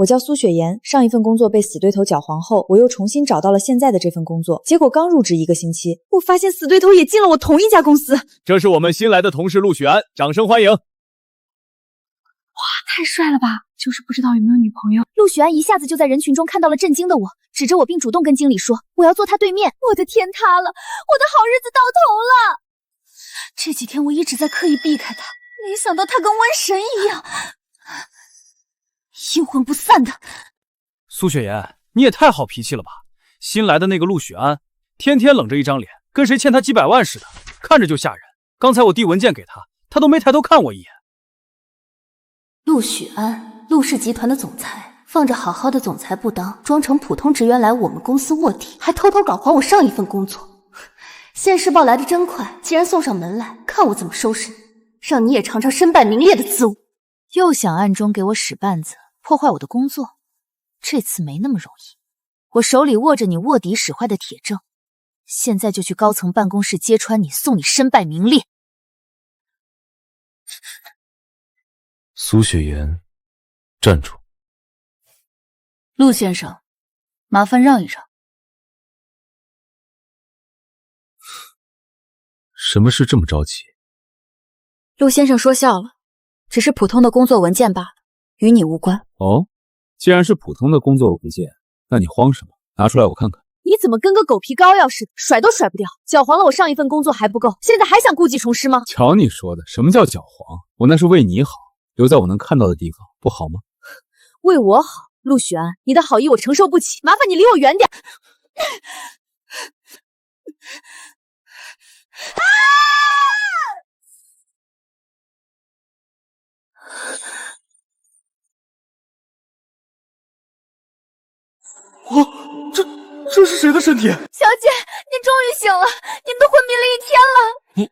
我叫苏雪妍，上一份工作被死对头搅黄后，我又重新找到了现在的这份工作。结果刚入职1个星期，我发现死对头也进了我同一家公司。这是我们新来的同事陆许安，掌声欢迎！哇，太帅了吧！就是不知道有没有女朋友。陆许安一下子就在人群中看到了震惊的我，指着我并主动跟经理说我要坐他对面。我的天塌了，我的好日子到头了！这几天我一直在刻意避开他，没想到他跟瘟神一样，阴魂不散的。苏雪妍，你也太好脾气了吧！新来的那个陆许安，天天冷着一张脸，跟谁欠他几百万似的，看着就吓人。刚才我递文件给他，他都没抬头看我一眼。陆许安，陆氏集团的总裁，放着好好的总裁不当，装成普通职员来我们公司卧底，还偷偷搞黄我上一份工作。现世报来的真快，既然送上门来，看我怎么收拾你，让你也尝尝身败名裂的滋味。又想暗中给我使绊子，破坏我的工作，这次没那么容易。我手里握着你卧底使坏的铁证，现在就去高层办公室揭穿你，送你身败名裂。苏雪妍，站住！陆先生，麻烦让一让。什么事这么着急？陆先生说笑了，只是普通的工作文件罢了，与你无关。哦，既然是普通的工作文件，那你慌什么？拿出来我看看。你怎么跟个狗皮膏药似的，甩都甩不掉？搅黄了我上一份工作还不够，现在还想故技重施吗？瞧你说的，什么叫搅黄？我那是为你好，留在我能看到的地方，不好吗？为我好，陆许安，你的好意我承受不起，麻烦你离我远点。这是谁的身体？小姐，您终于醒了，您都昏迷了1天了。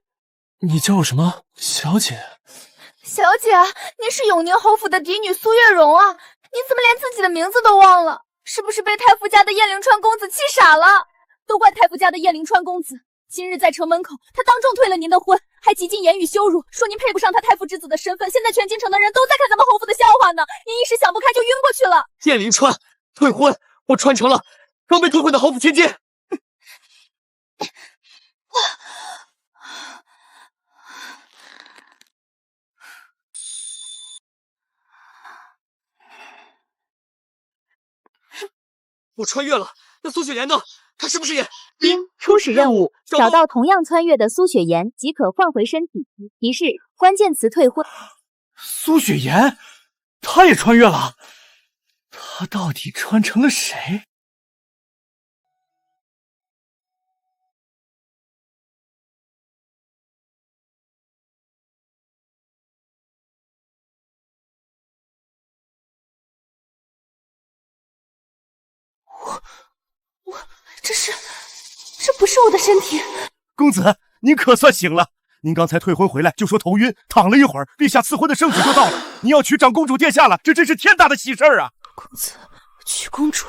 你叫我什么？小姐？小姐，您是永宁侯府的嫡女苏月容啊，您怎么连自己的名字都忘了？是不是被太傅家的燕灵川公子气傻了？都怪太傅家的燕灵川公子，今日在城门口，他当众退了您的婚，还极尽言语羞辱，说您配不上他太傅之子的身份。现在全京城的人都在看咱们侯府的笑话呢，您一时想不开就晕过去了。燕灵川退婚，我传承了刚被退婚的侯府千金。我穿越了，那苏雪妍呢？她是不是也？丁，初始任务，找到同样穿越的苏雪妍，即可换回身体。提示：关键词退婚。苏雪妍，她也穿越了，她到底穿成了谁？这不是我的身体。公子，您可算醒了。您刚才退婚回来就说头晕，躺了一会儿，陛下赐婚的圣旨就到了。您要娶长公主殿下了，这真是天大的喜事儿啊！公子，娶公主，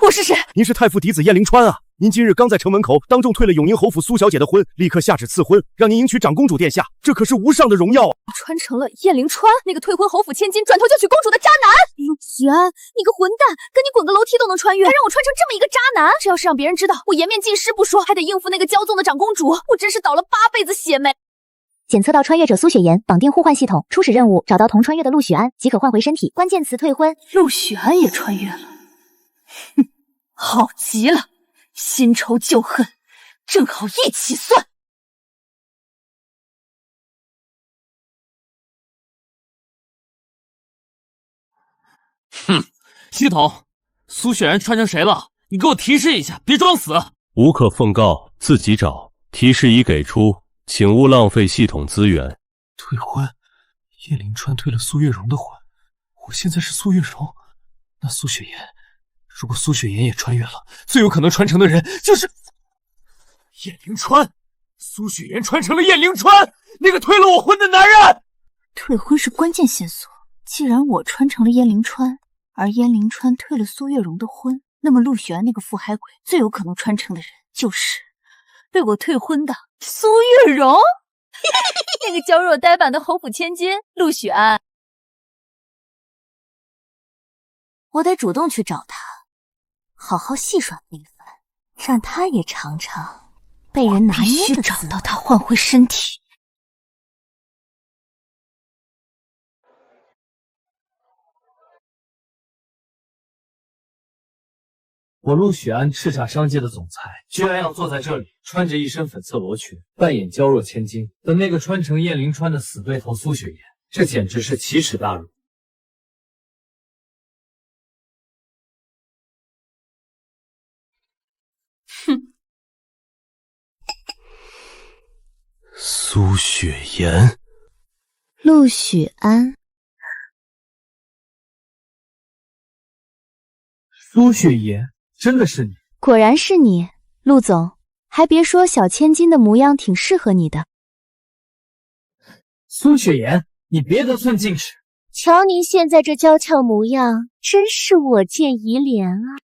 我是谁？您是太傅嫡子燕灵川啊！您今日刚在城门口当众退了永宁侯府苏小姐的婚，立刻下旨赐婚，让您迎娶长公主殿下，这可是无上的荣耀啊！穿成了燕灵川，那个退婚侯府千金，转头就娶公主的渣男。陆许安，你个混蛋，跟你滚个楼梯都能穿越，还让我穿成这么一个渣男！这要是让别人知道，我颜面尽失不说，还得应付那个骄纵的长公主，我真是倒了8辈子血霉。检测到穿越者苏雪妍，绑定互换系统。初始任务，找到同穿越的陆许安，即可换回身体。关键词退婚。陆许安也穿越了，哼，好极了，新仇旧恨，正好一起算。哼，系统，苏雪妍穿成谁了？你给我提示一下，别装死。无可奉告，自己找。提示已给出，请勿浪费系统资源。退婚，叶灵川退了苏月容的婚，我现在是苏月容，那苏雪妍，如果苏雪妍也穿越了，最有可能传承的人就是燕灵川。苏雪妍传承了燕灵川，那个退了我婚的男人。退婚是关键线索，既然我传承了燕灵川，而燕灵川退了苏月容的婚，那么陆许安那个腹海鬼最有可能传承的人就是被我退婚的苏月容。那个娇弱呆板的侯府千金陆许安。我得主动去找他，好好戏耍一番，让他也尝尝被人拿捏的滋味。必须找到他，换回身体。我陆许安叱咤商界的总裁，居然要坐在这里，穿着一身粉色罗裙，扮演娇弱千金的那个穿成燕灵川的死对头苏雪岩，这简直是奇耻大辱！哼！苏雪岩，陆许安，苏雪岩。真的是你，果然是你，陆总，还别说，小千金的模样挺适合你的。苏雪岩，你别得寸进尺。瞧您现在这娇俏模样，真是我见犹怜啊！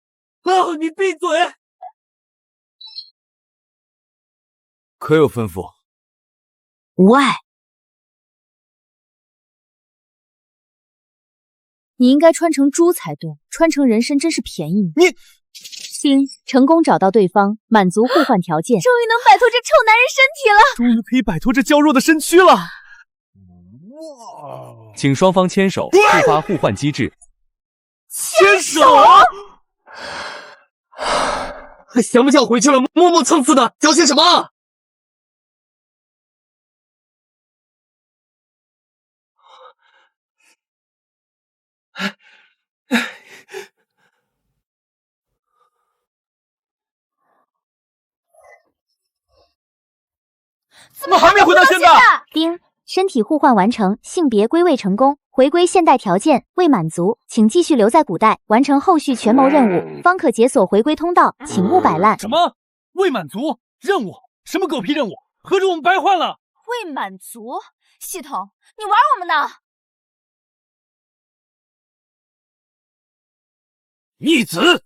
哦，你闭嘴！可有吩咐？无碍。你应该穿成猪才对，穿成人参真是便宜你。星成功找到对方，满足互换条件，终于能摆脱这臭男人身体了，终于可以摆脱这娇弱的身躯了。请双方牵手，触发互换机制。牵手！还想不想回去了？磨磨蹭蹭的，矫情什么？怎么还没回到现在？丁，身体互换完成，性别归位成功，回归现代条件未满足，请继续留在古代，完成后续权谋任务，方可解锁回归通道，请勿摆烂。什么？未满足任务？什么狗屁任务？合着我们白换了？未满足？系统，你玩我们呢？逆子！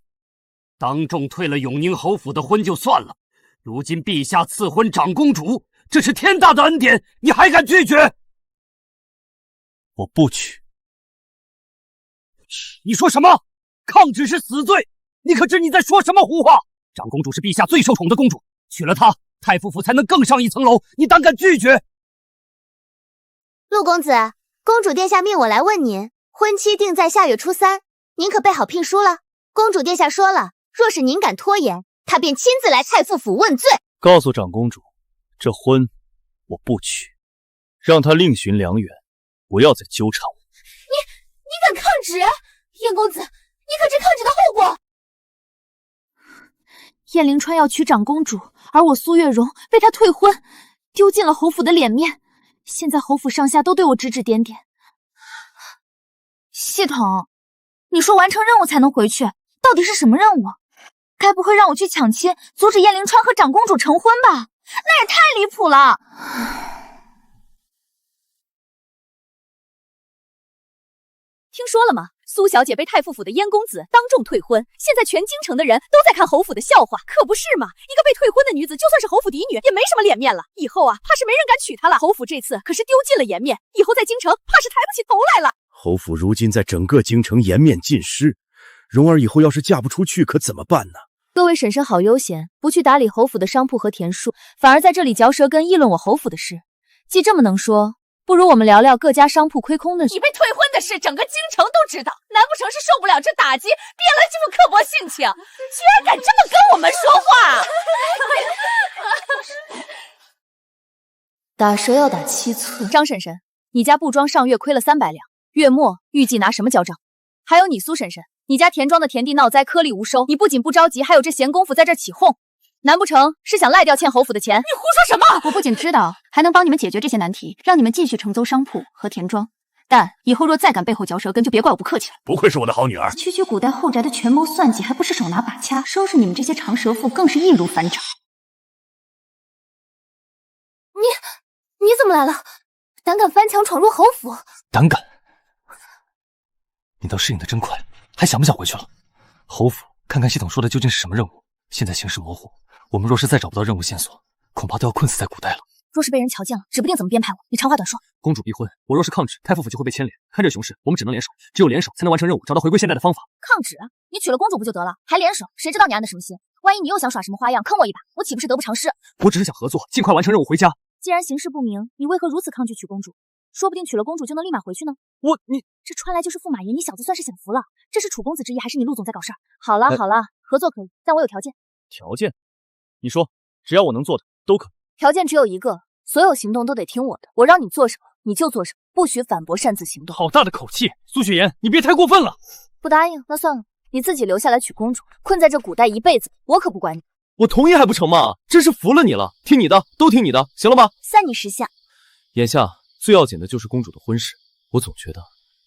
当众退了永宁侯府的婚就算了，如今陛下赐婚长公主，这是天大的恩典，你还敢拒绝？我不娶。你说什么？抗旨是死罪！你可知你在说什么胡话？长公主是陛下最受宠的公主，娶了她，太傅府才能更上一层楼，你胆敢拒绝？陆公子，公主殿下命我来问您，婚期定在下月初3，您可备好聘书了？公主殿下说了，若是您敢拖延，她便亲自来太傅府问罪。告诉长公主，这婚我不娶，让她另寻良缘，不要再纠缠我。你敢抗旨？燕公子，你可知抗旨的后果？燕灵川要娶长公主，而我苏月容被他退婚，丢尽了侯府的脸面。现在侯府上下都对我指指点点。系统，你说完成任务才能回去，到底是什么任务？该不会让我去抢亲，阻止燕灵川和长公主成婚吧？那也太离谱了！听说了吗？苏小姐被太傅府的燕公子当众退婚，现在全京城的人都在看侯府的笑话，可不是嘛？一个被退婚的女子，就算是侯府嫡女，也没什么脸面了。以后啊，怕是没人敢娶她了。侯府这次可是丢尽了颜面，以后在京城怕是抬不起头来了。侯府如今在整个京城颜面尽失，蓉儿以后要是嫁不出去，可怎么办呢？各位婶婶好悠闲，不去打理侯府的商铺和田墅，反而在这里嚼舌根议论我侯府的事。既这么能说，不如我们聊聊各家商铺亏空的事。你被退婚的事，整个京城都知道，难不成是受不了这打击，变了这副刻薄性情，居然敢这么跟我们说话？打蛇要打7寸。张婶婶，你家布庄上月亏了300两，月末预计拿什么交账？还有你苏婶婶，你家田庄的田地闹灾，颗粒无收，你不仅不着急，还有这闲工夫在这起哄，难不成是想赖掉欠侯府的钱？你胡说什么？我不仅知道，还能帮你们解决这些难题，让你们继续承租商铺和田庄。但以后若再敢背后嚼舌根，就别怪我不客气了。不愧是我的好女儿，区区古代后宅的权谋算计，还不是手拿把掐？收拾你们这些长舌妇，更是易如反掌。你怎么来了？胆敢翻墙闯入侯府？胆敢！你倒适应的真快，还想不想回去了？侯府，看看系统说的究竟是什么任务？现在形势模糊，我们若是再找不到任务线索，恐怕都要困死在古代了。若是被人瞧见了，指不定怎么编排我。你长话短说。公主逼婚，我若是抗旨，太傅府就会被牵连。看这雄势，我们只能联手，只有联手才能完成任务，找到回归现代的方法。抗旨？你娶了公主不就得了，还联手？谁知道你安的什么心？万一你又想耍什么花样坑我一把，我岂不是得不偿失？我只是想合作，尽快完成任务回家。既然行事不明，你为何如此抗拒娶公主？说不定娶了公主就能立马回去呢。你这穿来就是驸马爷，你小子算是享福了。这是楚公子之意，还是你陆总在搞事儿？好了好了，合作可以，但我有条件。条件？你说，只要我能做的都可以。条件只有一个，所有行动都得听我的。我让你做什么，你就做什么，不许反驳，擅自行动。好大的口气，苏雪言，你别太过分了。不答应，那算了，你自己留下来娶公主，困在这古代一辈子，我可不管你。我同意还不成吗？真是服了你了，听你的，都听你的，行了吧？算你识相。眼下最要紧的就是公主的婚事，我总觉得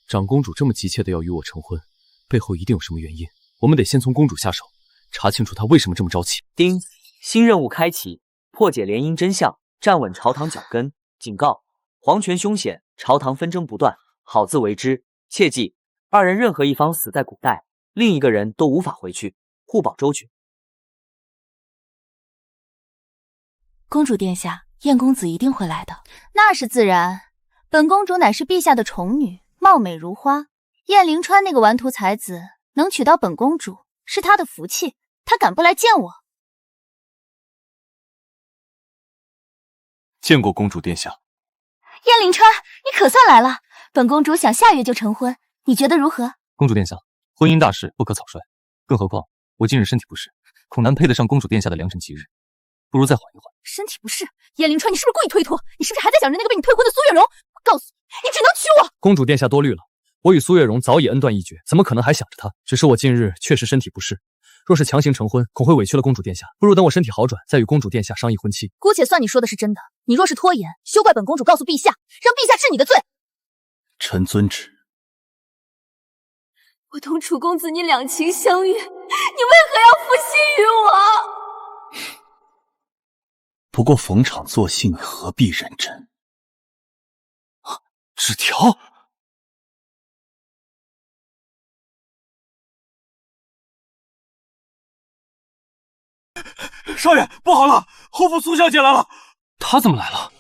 长公主这么急切的要与我成婚，背后一定有什么原因。我们得先从公主下手，查清楚她为什么这么着急。丁，新任务开启，破解联姻真相，站稳朝堂脚跟。警告：皇权凶险，朝堂纷争不断，好自为之。切记，二人任何一方死在古代，另一个人都无法回去，互保周全。公主殿下，燕公子一定会来的。那是自然，本公主乃是陛下的宠女，貌美如花。燕灵川那个顽徒才子能娶到本公主，是他的福气，他敢不来见我？见过公主殿下。燕灵川，你可算来了。本公主想下月就成婚，你觉得如何？公主殿下，婚姻大事不可草率，更何况我近日身体不适，恐难配得上公主殿下的良辰吉日，不如再缓一缓。身体不适，燕灵川，你是不是故意推脱？你是不是还在想着那个被你退婚的苏月容？我告诉你，你只能娶我。公主殿下多虑了，我与苏月容早已恩断义绝，怎么可能还想着她？只是我近日确实身体不适，若是强行成婚，恐会委屈了公主殿下，不如等我身体好转，再与公主殿下商议婚期。姑且算你说的是真的，你若是拖延，休怪本公主告诉陛下，让陛下治你的罪。臣遵旨。我同楚公子你两情相悦，你为何要负心于我？不过逢场作戏，你何必认真？纸条。少爷，不好了，侯府苏小姐来了。她怎么来了？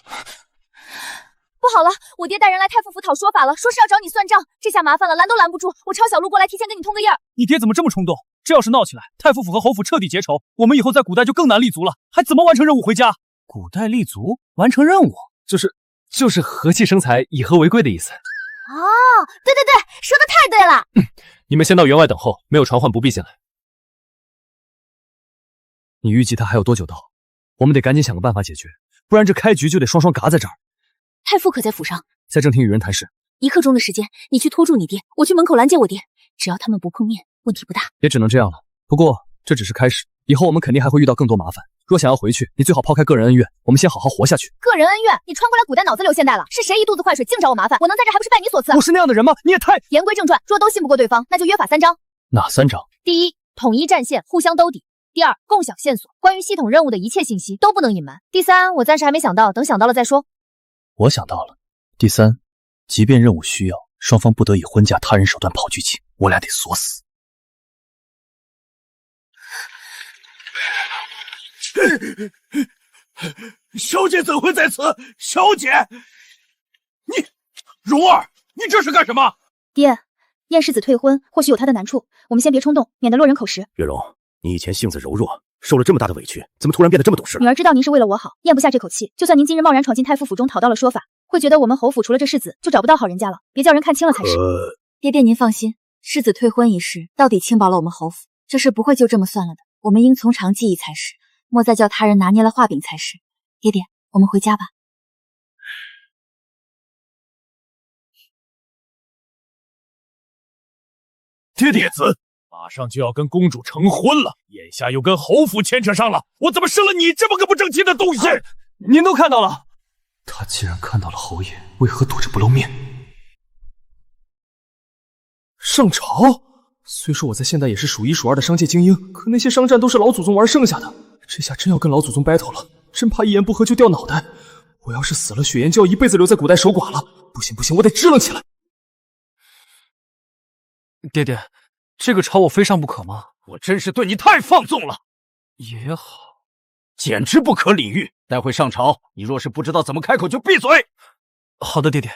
不好了，我爹带人来太傅府讨说法了，说是要找你算账，这下麻烦了，拦都拦不住。我抄小路过来，提前跟你通个印儿。你爹怎么这么冲动？这要是闹起来，太傅府和侯府彻底结仇，我们以后在古代就更难立足了，还怎么完成任务回家？古代立足，完成任务，就是和气生财，以和为贵的意思。哦，对对对，说的太对了。你们先到员外等候，没有传唤不必进来。你预计他还有多久到？我们得赶紧想个办法解决，不然这开局就得双双嘎在这儿。太傅可在府上，在正厅与人谈事。1刻钟的时间，你去拖住你爹，我去门口拦截我爹，只要他们不碰面，问题不大。也只能这样了。不过这只是开始，以后我们肯定还会遇到更多麻烦。若想要回去，你最好抛开个人恩怨，我们先好好活下去。个人恩怨？你穿过来古代脑子留现代了？是谁一肚子坏水净找我麻烦？我能在这还不是拜你所赐？我是那样的人吗？你也太……言归正传，若都信不过对方，那就约法3章。哪3章？第一，统一战线，互相兜底。第二，共享线索，关于系统任务的一切信息都不能隐瞒。第三，我暂时还没想到，等想到了再说。我想到了。第3，即便任务需要，双方不得以婚嫁他人手段跑剧情，我俩得锁死。小姐怎会在此？小姐，你蓉儿，你这是干什么？爹，燕世子退婚，或许有他的难处，我们先别冲动，免得落人口实。月容，你以前性子柔弱，受了这么大的委屈，怎么突然变得这么懂事了？女儿知道您是为了我好，咽不下这口气。就算您今日贸然闯进太傅府中讨到了说法，会觉得我们侯府除了这世子就找不到好人家了，别叫人看清了才是。爹爹您放心，世子退婚一事到底轻薄了我们侯府，这事不会就这么算了的，我们应从长计议才是，莫再叫他人拿捏了画饼才是。爹爹，我们回家吧。爹子马上就要跟公主成婚了，眼下又跟侯府牵扯上了，我怎么生了你这么个不争气的东西？您都看到了。他既然看到了侯爷，为何躲着不露面？上朝？虽说我在现代也是数1数2的商界精英，可那些商战都是老祖宗玩剩下的，这下真要跟老祖宗 battle 了，真怕一言不合就掉脑袋。我要是死了，雪颜就要一辈子留在古代守寡了。不行不行，我得支棱起来。爹爹，这个朝我非上不可吗？我真是对你太放纵了。也好。简直不可理喻！待会上朝，你若是不知道怎么开口，就闭嘴。好的，爹爹。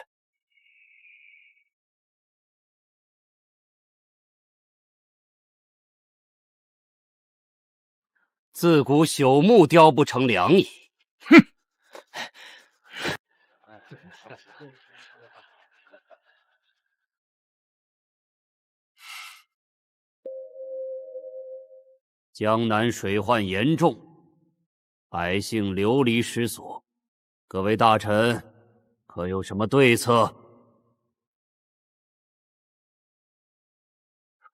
自古朽木雕不成良医。哼！江南水患严重，百姓流离失所，各位大臣可有什么对策？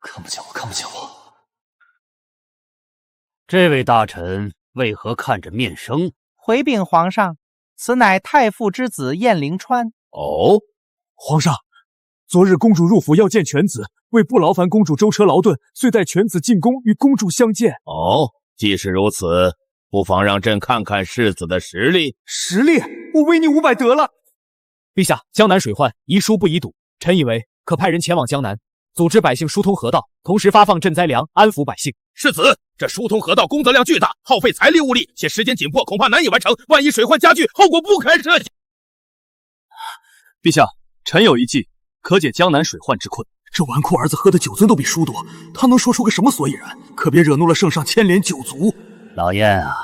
看不见我，看不见我。这位大臣为何看着面生？回禀皇上，此乃太傅之子燕灵川。哦，皇上，昨日公主入府要见犬子，为不劳烦公主舟车劳顿，遂带犬子进宫与公主相见。哦，既是如此，不妨让朕看看世子的实力。实力？我违你500得了。陛下，江南水患，遗书不宜堵，臣以为可派人前往江南，组织百姓疏通河道，同时发放赈灾粮，安抚百姓。世子，这疏通河道功德量巨大，耗费财力物力，且时间紧迫，恐怕难以完成。万一水患加剧，后果不堪设想。陛下，臣有一计，可解江南水患之困。这纨绔儿子喝的酒樽都比书多，他能说出个什么所以然？可别惹怒了圣上牵连九族。老燕啊，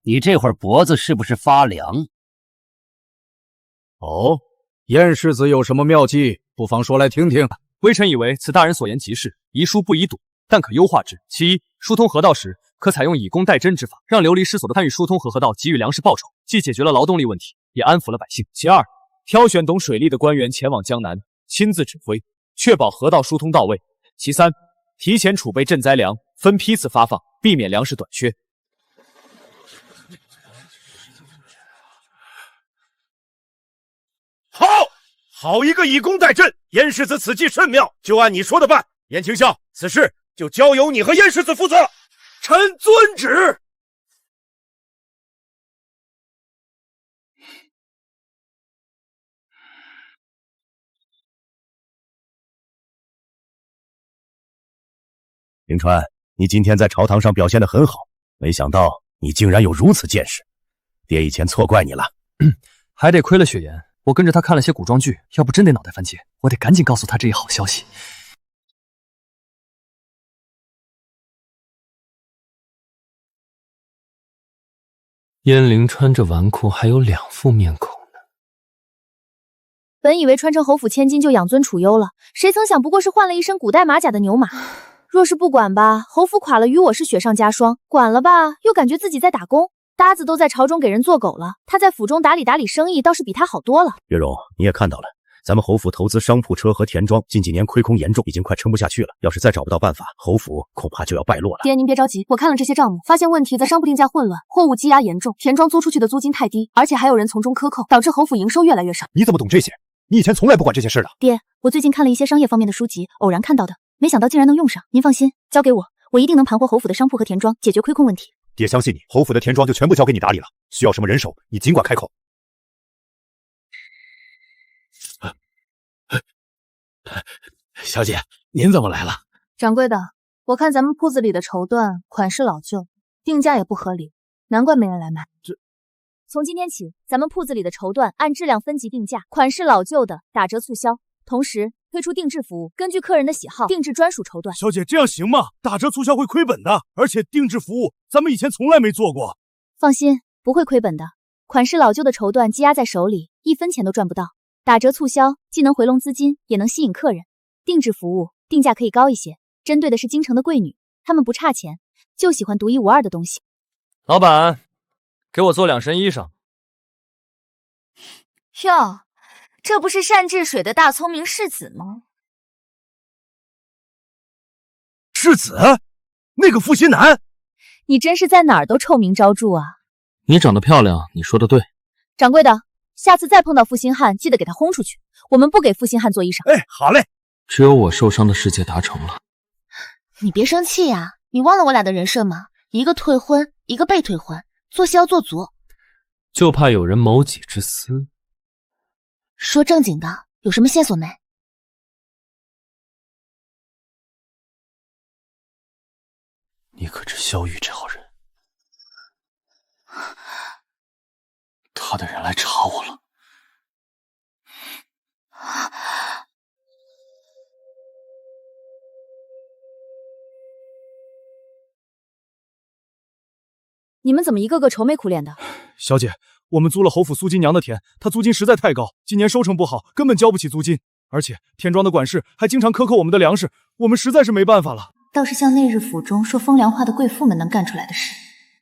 你这会儿脖子是不是发凉？哦，燕世子有什么妙计？不妨说来听听。微臣以为此大人所言极是，遗书不宜堵，但可优化之。其一，疏通河道时，可采用以工代赈之法，让流离失所的参与疏通河道给予粮食报酬，既解决了劳动力问题，也安抚了百姓。其二，挑选懂水利的官员前往江南，亲自指挥，确保河道疏通到位。其三，提前储备赈灾粮，分批次发放，避免粮食短缺。好一个以工代赈！燕世子此计甚妙，就按你说的办。燕丞相，此事就交由你和燕世子负责。臣遵旨。灵川，你今天在朝堂上表现得很好，没想到你竟然有如此见识，爹以前错怪你了。还得亏了雪颜，我跟着他看了些古装剧，要不真得脑袋翻街。我得赶紧告诉他这一好消息。燕灵川这纨绔还有2副面孔呢。本以为穿成侯府千金就养尊处优了，谁曾想不过是换了一身古代马甲的牛马。若是不管吧，侯府垮了与我是雪上加霜；管了吧，又感觉自己在打工。搭子都在朝中给人做狗了，他在府中打理生意倒是比他好多了。月容，你也看到了，咱们侯府投资商铺、车和田庄，近几年亏空严重，已经快撑不下去了。要是再找不到办法，侯府恐怕就要败落了。爹，您别着急，我看了这些账目，发现问题在商铺定价混乱，货物积压严重，田庄租出去的租金太低，而且还有人从中克扣，导致侯府营收越来越少。你怎么懂这些？你以前从来不管这些事的。爹，我最近看了一些商业方面的书籍，偶然看到的，没想到竟然能用上。您放心，交给我，我一定能盘活侯府的商铺和田庄，解决亏空问题。爹相信你，侯府的田庄就全部交给你打理了。需要什么人手，你尽管开口。小姐，您怎么来了？掌柜的，我看咱们铺子里的绸缎款式老旧，定价也不合理，难怪没人来买。从今天起，咱们铺子里的绸缎按质量分级定价，款式老旧的打折促销，同时推出定制服务，根据客人的喜好定制专属绸缎。小姐，这样行吗？打折促销会亏本的，而且定制服务咱们以前从来没做过。放心，不会亏本的。款式老旧的绸缎积压在手里，1分钱都赚不到。打折促销既能回笼资金，也能吸引客人。定制服务定价可以高一些，针对的是京城的贵女，她们不差钱，就喜欢独一无二的东西。老板，给我做2身衣裳。哟，这不是单治水的大聪明世子吗？世子？那个负心男？你真是在哪儿都臭名昭著啊！你长得漂亮，你说的对。掌柜的，下次再碰到负心汉，记得给他轰出去。我们不给负心汉做衣裳。哎，好嘞。只有我受伤的世界达成了。你别生气呀，你忘了我俩的人设吗？一个退婚，一个被退婚，做戏要做足。就怕有人谋己之私。说正经的，有什么线索没？你可知萧玉这号人？的人来查我了。你们怎么一个个愁眉苦脸的？小姐，我们租了侯府苏金娘的田，她租金实在太高，今年收成不好，根本交不起租金。而且田庄的管事还经常克扣我们的粮食，我们实在是没办法了。倒是像那日府中说风凉话的贵妇们能干出来的事。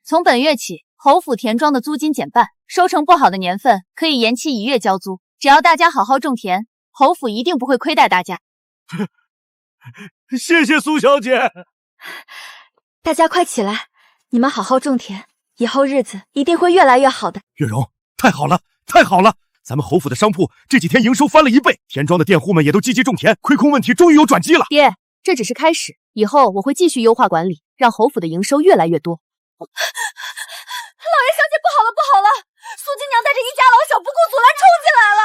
从本月起，侯府田庄的租金减半，收成不好的年份可以延期1月交租。只要大家好好种田，侯府一定不会亏待大家。谢谢苏小姐。大家快起来，你们好好种田，以后日子一定会越来越好的。月容，太好了，太好了！咱们侯府的商铺这几天营收翻了1倍，田庄的店户们也都积极种田，亏空问题终于有转机了。爹，这只是开始，以后我会继续优化管理，让侯府的营收越来越多。老爷小姐，不好了，不好了！苏金娘带着一家老小不顾阻拦冲进来了。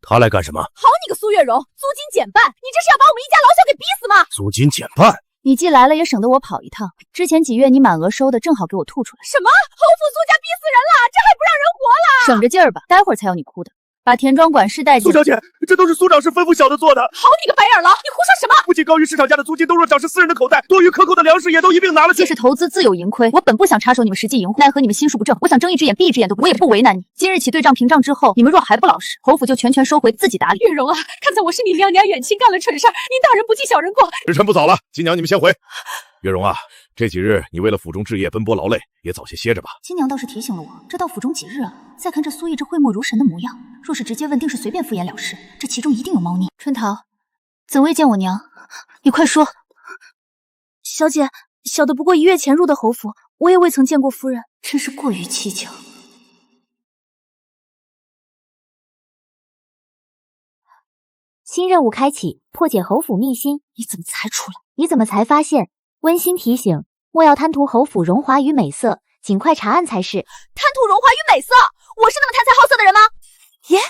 他来干什么？好你个苏月容，租金减半，你这是要把我们一家老小给逼死吗？租金减半？你既来了，也省得我跑一趟。之前几月你满额收的，正好给我吐出来。什么？侯府苏家逼死人了，这还不让人活了？省着劲儿吧，待会儿才要你哭的。把田庄管事带进。苏小姐，这都是苏长师吩咐小的做的。好你个白眼狼，你胡说什么？不仅高于市场价的租金都落长是私人的口袋，多余克扣的粮食也都一并拿了去。既是投资，自有盈亏。我本不想插手你们实际盈户，奈何你们心术不正，我想睁一只眼闭一只眼都不，我也不为难你。今日起对账平账之后，你们若还不老实，侯府就全收回，自己打理。月容啊，看在我是你娘娘远亲，干了蠢事，您大人不计小人过。时辰不早了，金娘你们先回。月容啊，这几日你为了府中置业奔波劳累，也早些歇着吧。金娘倒是提醒了我，这到府中几日啊？再看这苏毅这讳莫如神的模样，若是直接问，定是随便敷衍了事，这其中一定有猫腻。春桃，怎未见我娘？你快说。小姐，小的不过1月前入的侯府，我也未曾见过夫人，真是过于蹊跷。新任务开启，破解侯府秘辛。你怎么才出来？你怎么才发现？温馨提醒：莫要贪图侯府荣华与美色，尽快查案才是。贪图荣华与美色？我是那么贪财好色的人吗？耶，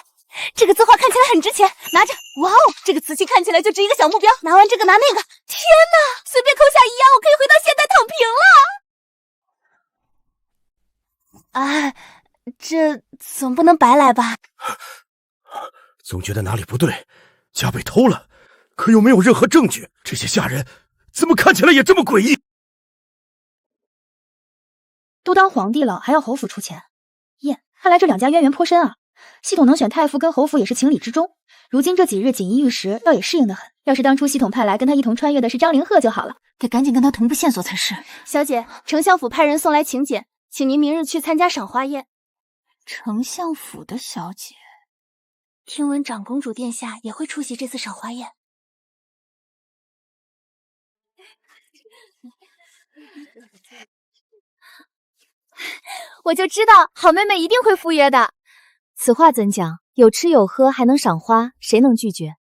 这个字画看起来很值钱，拿着。哇哦，这个瓷器看起来就值一个小目标，拿完这个拿那个。天哪，随便抠下一样，我可以回到现代躺平了。哎，这总不能白来吧？总觉得哪里不对，家被偷了，可又没有任何证据。这些下人怎么看起来也这么诡异？都当皇帝了，还要侯府出钱？耶，看来这两家渊源颇深啊。系统能选太傅跟侯府也是情理之中。如今这几日锦衣玉食，倒也适应得很。要是当初系统派来跟他一同穿越的是张凌赫就好了，得赶紧跟他同步线索才是。小姐，丞相府派人送来请柬，请您明日去参加赏花宴。丞相府的小姐，听闻长公主殿下也会出席这次赏花宴。我就知道好妹妹一定会赴约的。此话怎讲？有吃有喝还能赏花，谁能拒绝？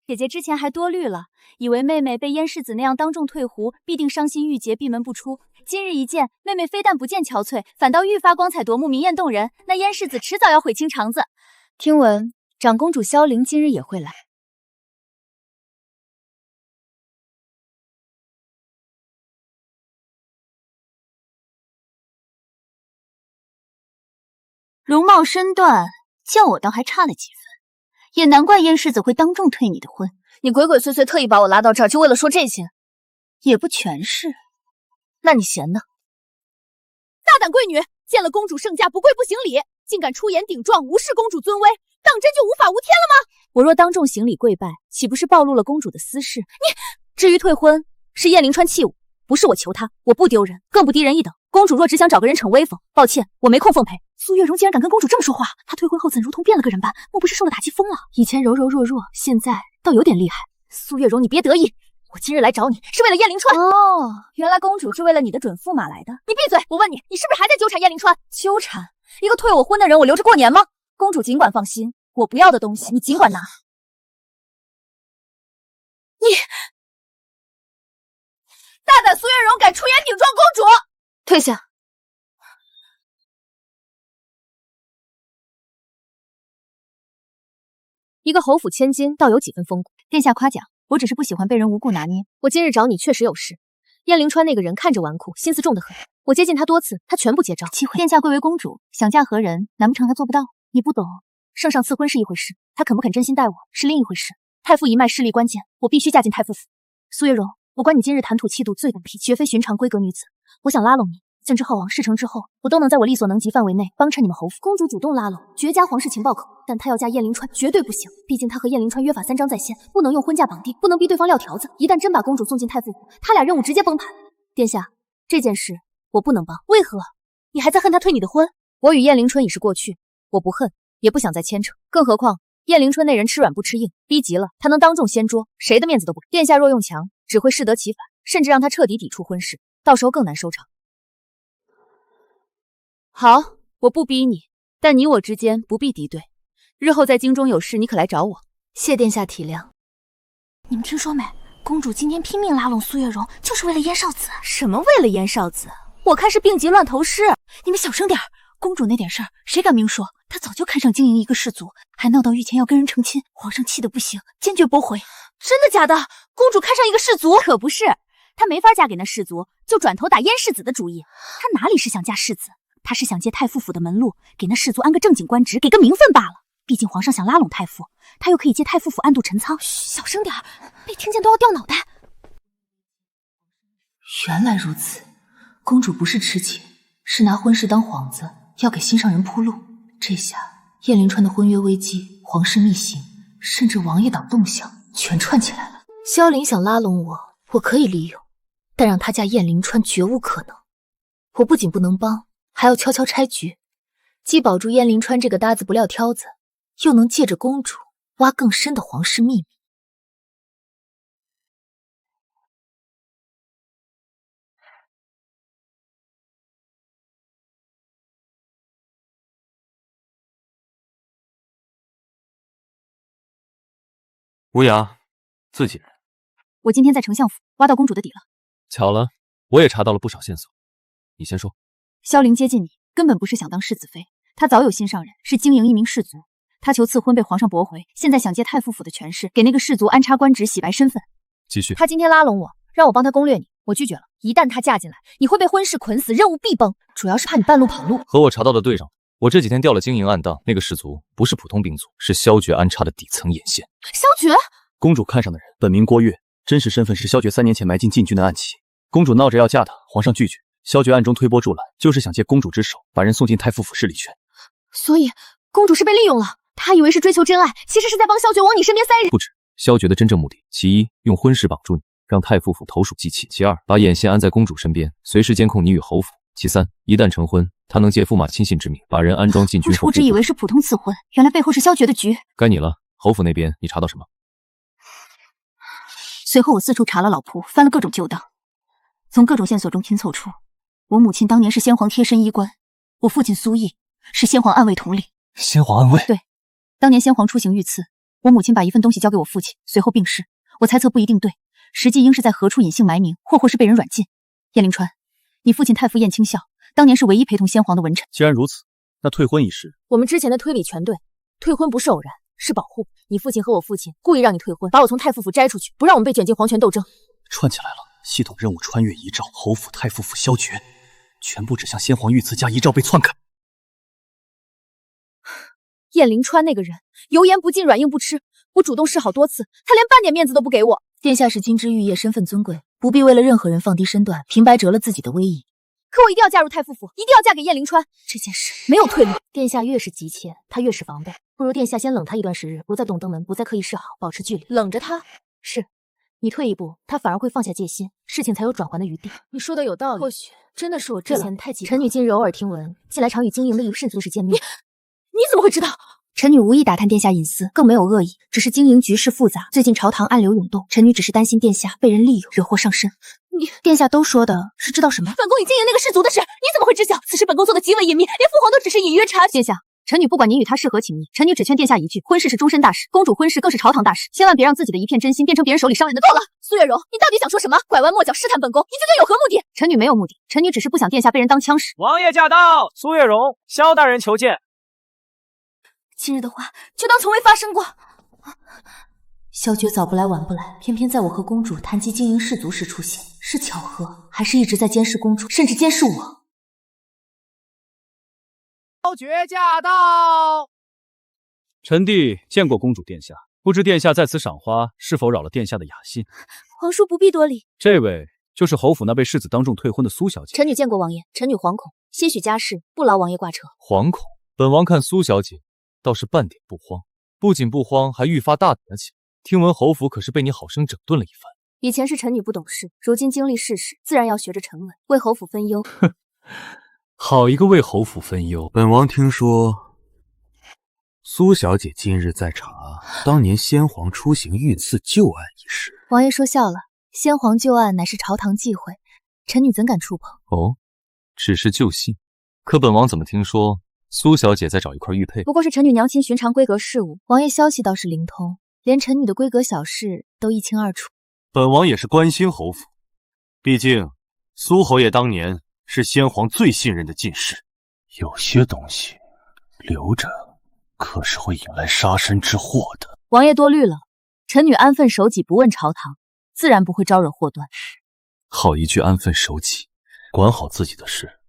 姐姐之前还多虑了，以为妹妹被燕世子那样当众退胡，必定伤心郁结，闭门不出。今日一见，妹妹非但不见憔悴，反倒愈发光彩夺目，明艳动人。那燕世子迟早要悔清肠子。听闻长公主萧凌今日也会来。容貌身段，叫我倒还差了几分，也难怪燕世子会当众退你的婚。你鬼鬼祟祟特意把我拉到这儿，就为了说这些？也不全是。那你闲的？大胆贵女，见了公主圣驾不跪不行礼，竟敢出言顶撞，无视公主尊威，当真就无法无天了吗？我若当众行礼跪拜，岂不是暴露了公主的私事？至于退婚，是燕凌川气我，不是我求她，我不丢人，更不低人一等。公主若只想找个人逞威风，抱歉，我没空奉陪。苏月容竟然敢跟公主这么说话，她退婚后怎如同变了个人般？莫不是受了打击疯了？以前柔柔弱弱，现在倒有点厉害。苏月容，你别得意，我今日来找你是为了燕凌川。哦，原来公主是为了你的准驸马来的。你闭嘴！我问你，你是不是还在纠缠燕凌川？纠缠一个退我婚的人，我留着过年吗？公主尽管放心，我不要的东西你尽管拿。你大胆苏月容敢出言顶撞公主，退下。一个侯府千金，倒有几分风骨。殿下夸奖，我只是不喜欢被人无故拿捏。我今日找你确实有事。燕凌川那个人看着纨绔，心思重得很。我接近他多次，他全部接招。机会，殿下贵为公主，想嫁何人，难不成他做不到？你不懂，圣上赐婚是一回事，他肯不肯真心待我是另一回事。太傅一脉势力关键，我必须嫁进太傅府。苏月容，我观你今日谈吐气度最懂癖，绝非寻常闺阁女子。我想拉拢你，赠之浩王，事成之后，我都能在我力所能及范围内帮衬你们侯府。公主主动拉拢，绝佳皇室情报口，但她要嫁燕灵川绝对不行，毕竟她和燕灵川约法3章在先，不能用婚嫁绑定，不能逼对方撂条子。一旦真把公主送进太傅府，他俩任务直接崩盘。殿下，这件事我不能帮。为何？你还在恨他退你的婚？我与燕灵春已是过去，我不恨，也不想再牵扯。更何况燕灵春那人吃软不吃硬，逼急了他能当众掀桌，谁的面子都不给。殿下若用强，只会适得其反，甚至让他彻底抵触婚事，到时候更难收场。好，我不逼你，但你我之间不必敌对。日后在京中有事，你可来找我。谢殿下体谅。你们听说没？公主今天拼命拉拢苏月容，就是为了燕少子。什么为了燕少子？我看是病急乱投医。你们小声点，公主那点事儿，谁敢明说？她早就看上经营一个氏族，还闹到御前要跟人成亲，皇上气得不行，坚决驳回。真的假的？公主看上一个氏族？可不是，她没法嫁给那氏族，就转头打燕世子的主意。她哪里是想嫁世子？他是想借太傅府的门路，给那氏族安个正经官职，给个名分罢了。毕竟皇上想拉拢太傅，他又可以借太傅府暗度陈仓。嘘，小声点，被听见都要掉脑袋。原来如此，公主不是痴情，是拿婚事当幌子，要给心上人铺路。这下燕灵川的婚约危机、皇室密行，甚至王爷党动向，全串起来了。萧凌想拉拢我，我可以利用，但让他嫁燕灵川绝无可能。我不仅不能帮，还要悄悄拆局，既保住燕灵川这个搭子不撂挑子，又能借着公主挖更深的皇室秘密。无涯，自己人。我今天在丞相府挖到公主的底了。巧了，我也查到了不少线索。你先说。萧凌接近你，根本不是想当世子妃，他早有心上人，是经营一名氏族。他求赐婚被皇上驳回，现在想借太傅府的权势，给那个氏族安插官职，洗白身份。继续。他今天拉拢我，让我帮他攻略你，我拒绝了。一旦他嫁进来，你会被婚事捆死，任务必崩。主要是怕你半路跑路。和我查到的对上。我这几天调了经营暗档，那个氏族不是普通兵卒，是萧绝安插的底层眼线。萧绝，公主看上的人本名郭月，真实身份是萧绝3年前埋进禁军的暗棋。公主闹着要嫁他，皇上拒绝，萧绝暗中推波助澜，就是想借公主之手把人送进太傅府势力圈。所以公主是被利用了，她以为是追求真爱，其实是在帮萧绝往你身边塞人。不止，萧绝的真正目的，其一，用婚事绑住你，让太傅府投鼠忌器；其二，把眼线安在公主身边，随时监控你与侯府；其三，一旦成婚，他能借驸马亲信之名，把人安装禁军后。我只以为是普通赐婚，原来背后是萧绝的局。该你了，侯府那边你查到什么？随后我四处查了老仆，翻了各种旧档，从各种线索中拼凑出，我母亲当年是先皇贴身医官，我父亲苏毅是先皇暗卫统领。先皇暗卫？对，当年先皇出行遇刺，我母亲把一份东西交给我父亲，随后病逝。我猜测不一定对，实际应是在何处隐姓埋名，或是被人软禁。燕灵川，你父亲太傅燕清孝当年是唯一陪同先皇的文臣。既然如此，那退婚一事，我们之前的推理全对，退婚不是偶然，是保护。你父亲和我父亲故意让你退婚，把我从太傅府摘出去，不让我们被卷进皇权斗争。串起来了，系统任务穿越遗诏，侯府、太傅府、萧绝，全部指向先皇遇刺加遗诏被篡改。燕灵川那个人油盐不进，软硬不吃，我主动示好多次，他连半点面子都不给我。殿下是金枝玉叶，身份尊贵，不必为了任何人放低身段，平白折了自己的威仪。可我一定要嫁入太傅府，一定要嫁给燕灵川，这件事没有退路。殿下越是急切，他越是防备，不如殿下先冷他一段时日，不再动登门，不再刻意示好，保持距离。冷着他？是，你退一步，他反而会放下戒心，事情才有转圜的余地。你说的有道理，或许真的是我之前太急。臣女近日偶尔听闻，近来常与经营的一个氏族是见面。你怎么会知道？臣女无意打探殿下隐私，更没有恶意，只是经营局势复杂，最近朝堂暗流涌动，臣女只是担心殿下被人利用，惹祸上身。殿下都说的是知道什么？本宫已经营那个氏族的事，你怎么会知晓？此事本宫做的极为隐秘，连父皇都只是隐约察觉。殿下，臣女不管您与他是何情谊，臣女只劝殿下一句：婚事是终身大事，公主婚事更是朝堂大事，千万别让自己的一片真心变成别人手里伤人的。够了，苏月容，你到底想说什么？拐弯抹角试探本宫，你究竟有何目的？臣女没有目的，臣女只是不想殿下被人当枪使。王爷驾到，苏月容，萧大人求见。今日的话就当从未发生过。萧绝早不来晚不来，偏偏在我和公主谈及经营氏族时出现，是巧合，还是一直在监视公主，甚至监视我？昭爵驾到！臣弟见过公主殿下，不知殿下在此赏花，是否扰了殿下的雅兴？皇叔不必多礼。这位就是侯府那被世子当众退婚的苏小姐。臣女见过王爷，臣女惶恐，些许家事，不劳王爷挂车。惶恐？本王看苏小姐倒是半点不慌，不仅不慌，还愈发大胆了起来。听闻侯府可是被你好生整顿了一番。以前是臣女不懂事，如今经历世事，自然要学着沉稳，为侯府分忧。哼，好一个为侯府分忧！本王听说，苏小姐今日在查当年先皇出行遇刺旧案一事。王爷说笑了，先皇旧案乃是朝堂忌讳，臣女怎敢触碰？哦，只是旧信。可本王怎么听说苏小姐在找一块玉佩？不过是臣女娘亲寻常闺阁事务，王爷消息倒是灵通，连臣女的闺阁小事都一清二楚。本王也是关心侯府，毕竟苏侯爷当年是先皇最信任的进士，有些东西留着可是会引来杀身之祸的。王爷多虑了，臣女安分守己，不问朝堂，自然不会招惹祸端。好一句安分守己，管好自己的事，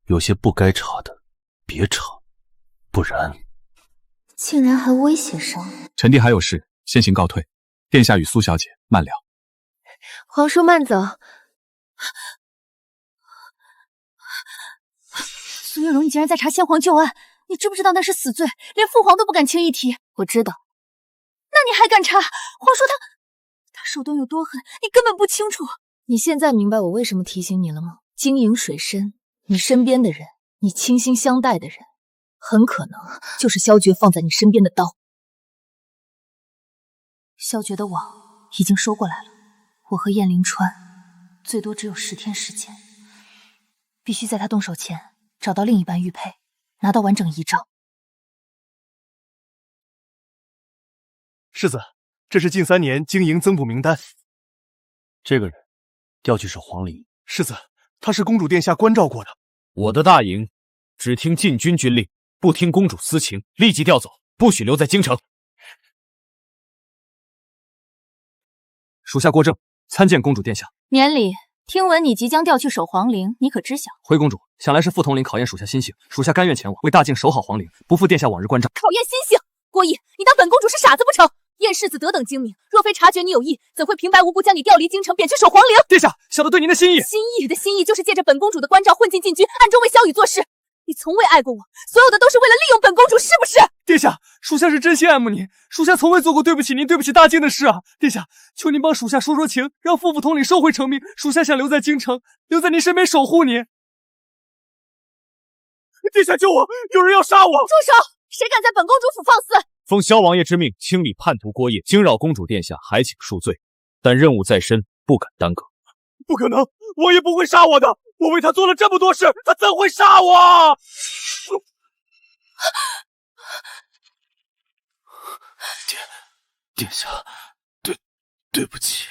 有些不该查的别查，不然……竟然还威胁上。臣弟还有事，先行告退。殿下与苏小姐慢聊。皇叔慢走。苏月容，你竟然在查先皇旧案，你知不知道那是死罪，连父皇都不敢轻易提。我知道。那你还敢查？皇叔他手段有多狠，你根本不清楚。你现在明白我为什么提醒你了吗？经营水深，你身边的人，你倾心相待的人，很可能就是萧绝放在你身边的刀。萧绝的网已经收过来了，我和燕灵川最多只有10天时间，必须在他动手前找到另一半玉佩，拿到完整遗诏。世子，这是近3年经营增补名单。这个人调去守皇陵。世子，他是公主殿下关照过的。我的大营只听禁军军令，不听公主私情，立即调走，不许留在京城。属下郭正参见公主殿下。年礼，听闻你即将调去守皇陵，你可知晓？回公主，想来是傅统领考验属下心性，属下甘愿前往，为大靖守好皇陵，不负殿下往日关照。考验心性？郭毅，你当本公主是傻子不成？燕世子得等精明，若非察觉你有意，怎会平白无故将你调离京城，贬去守皇陵？殿下，小的对您的心意。心意的心意，就是借着本公主的关照混进禁军，暗中为萧雨做事。你从未爱过我，所有的都是为了利用本公主，是不是？殿下，属下是真心爱慕您，属下从未做过对不起您、对不起大靖的事啊！殿下，求您帮属下说说情，让傅府统领收回成命。属下想留在京城，留在您身边守护您。殿下救我！有人要杀我！住手！谁敢在本公主府放肆？奉萧王爷之命，清理叛徒郭烨，惊扰公主殿下，还请恕罪。但任务在身，不敢耽搁。不可能，王爷不会杀我的！我为他做了这么多事，他怎会杀我？殿下，对不起。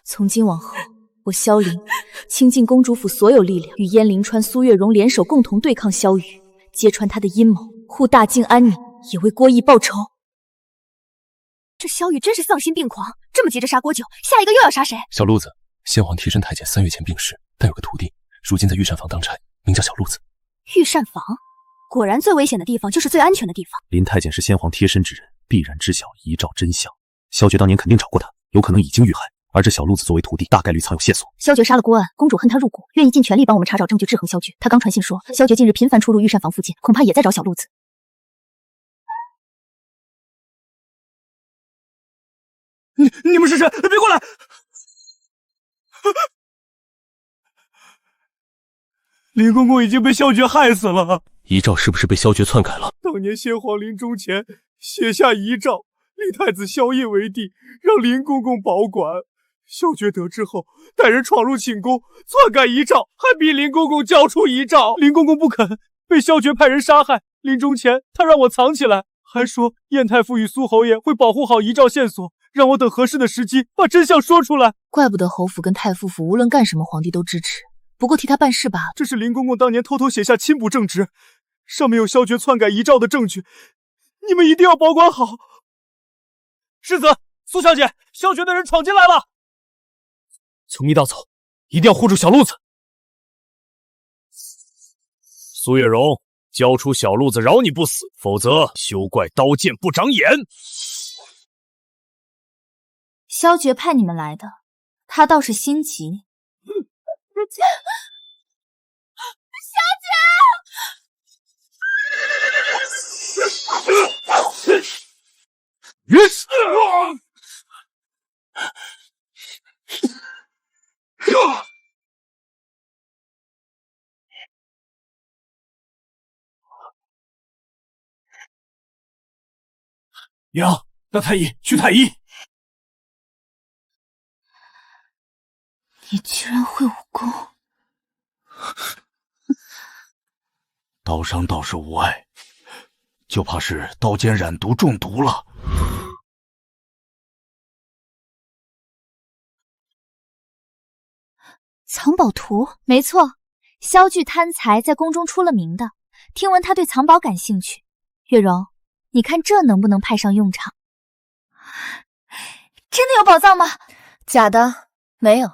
从今往后，我萧凌倾尽公主府所有力量，与燕灵川、苏月容联手，共同对抗萧雨，揭穿他的阴谋，护大靖安宁，也为郭毅报仇。这萧雨真是丧心病狂，这么急着杀郭九，下一个又要杀谁？小路子，先皇替身太监3月前病逝，但有个徒弟，如今在御膳房当差，名叫小路子。御膳房，果然最危险的地方就是最安全的地方。林太监是先皇贴身之人，必然知晓遗诏真相。萧绝当年肯定找过他，有可能已经遇害。而这小路子作为徒弟，大概率藏有线索。萧绝杀了郭案，公主恨他入骨，愿意尽全力帮我们查找证据，制衡萧绝。他刚传信说，萧绝近日频繁出入御膳房附近，恐怕也在找小路子。你们是谁？别过来！林公公已经被萧绝害死了。遗诏是不是被萧绝篡改了？当年先皇临终前写下遗诏，立太子萧绎为帝，让林公公保管。萧绝得知后，带人闯入寝宫，篡改遗诏，还逼林公公交出遗诏。林公公不肯，被萧绝派人杀害。临终前，他让我藏起来，还说燕太傅与苏侯爷会保护好遗诏线索，让我等合适的时机把真相说出来。怪不得侯府跟太傅府无论干什么，皇帝都支持，不过替他办事罢了。这是林公公当年偷偷写下亲补正直，上面有萧绝篡改遗诏的证据，你们一定要保管好。世子，苏小姐，萧绝的人闯进来了！从密道走，一定要护住小路子。苏月容，交出小路子，饶你不死，否则休怪刀剑不长眼。萧绝派你们来的，他倒是心急。娘，那太医去太医。你居然会武功！刀伤倒是无碍，就怕是刀尖染毒中毒了。藏宝图，没错，萧巨贪财在宫中出了名的，听闻他对藏宝感兴趣。月容，你看这能不能派上用场？真的有宝藏吗？假的，没有。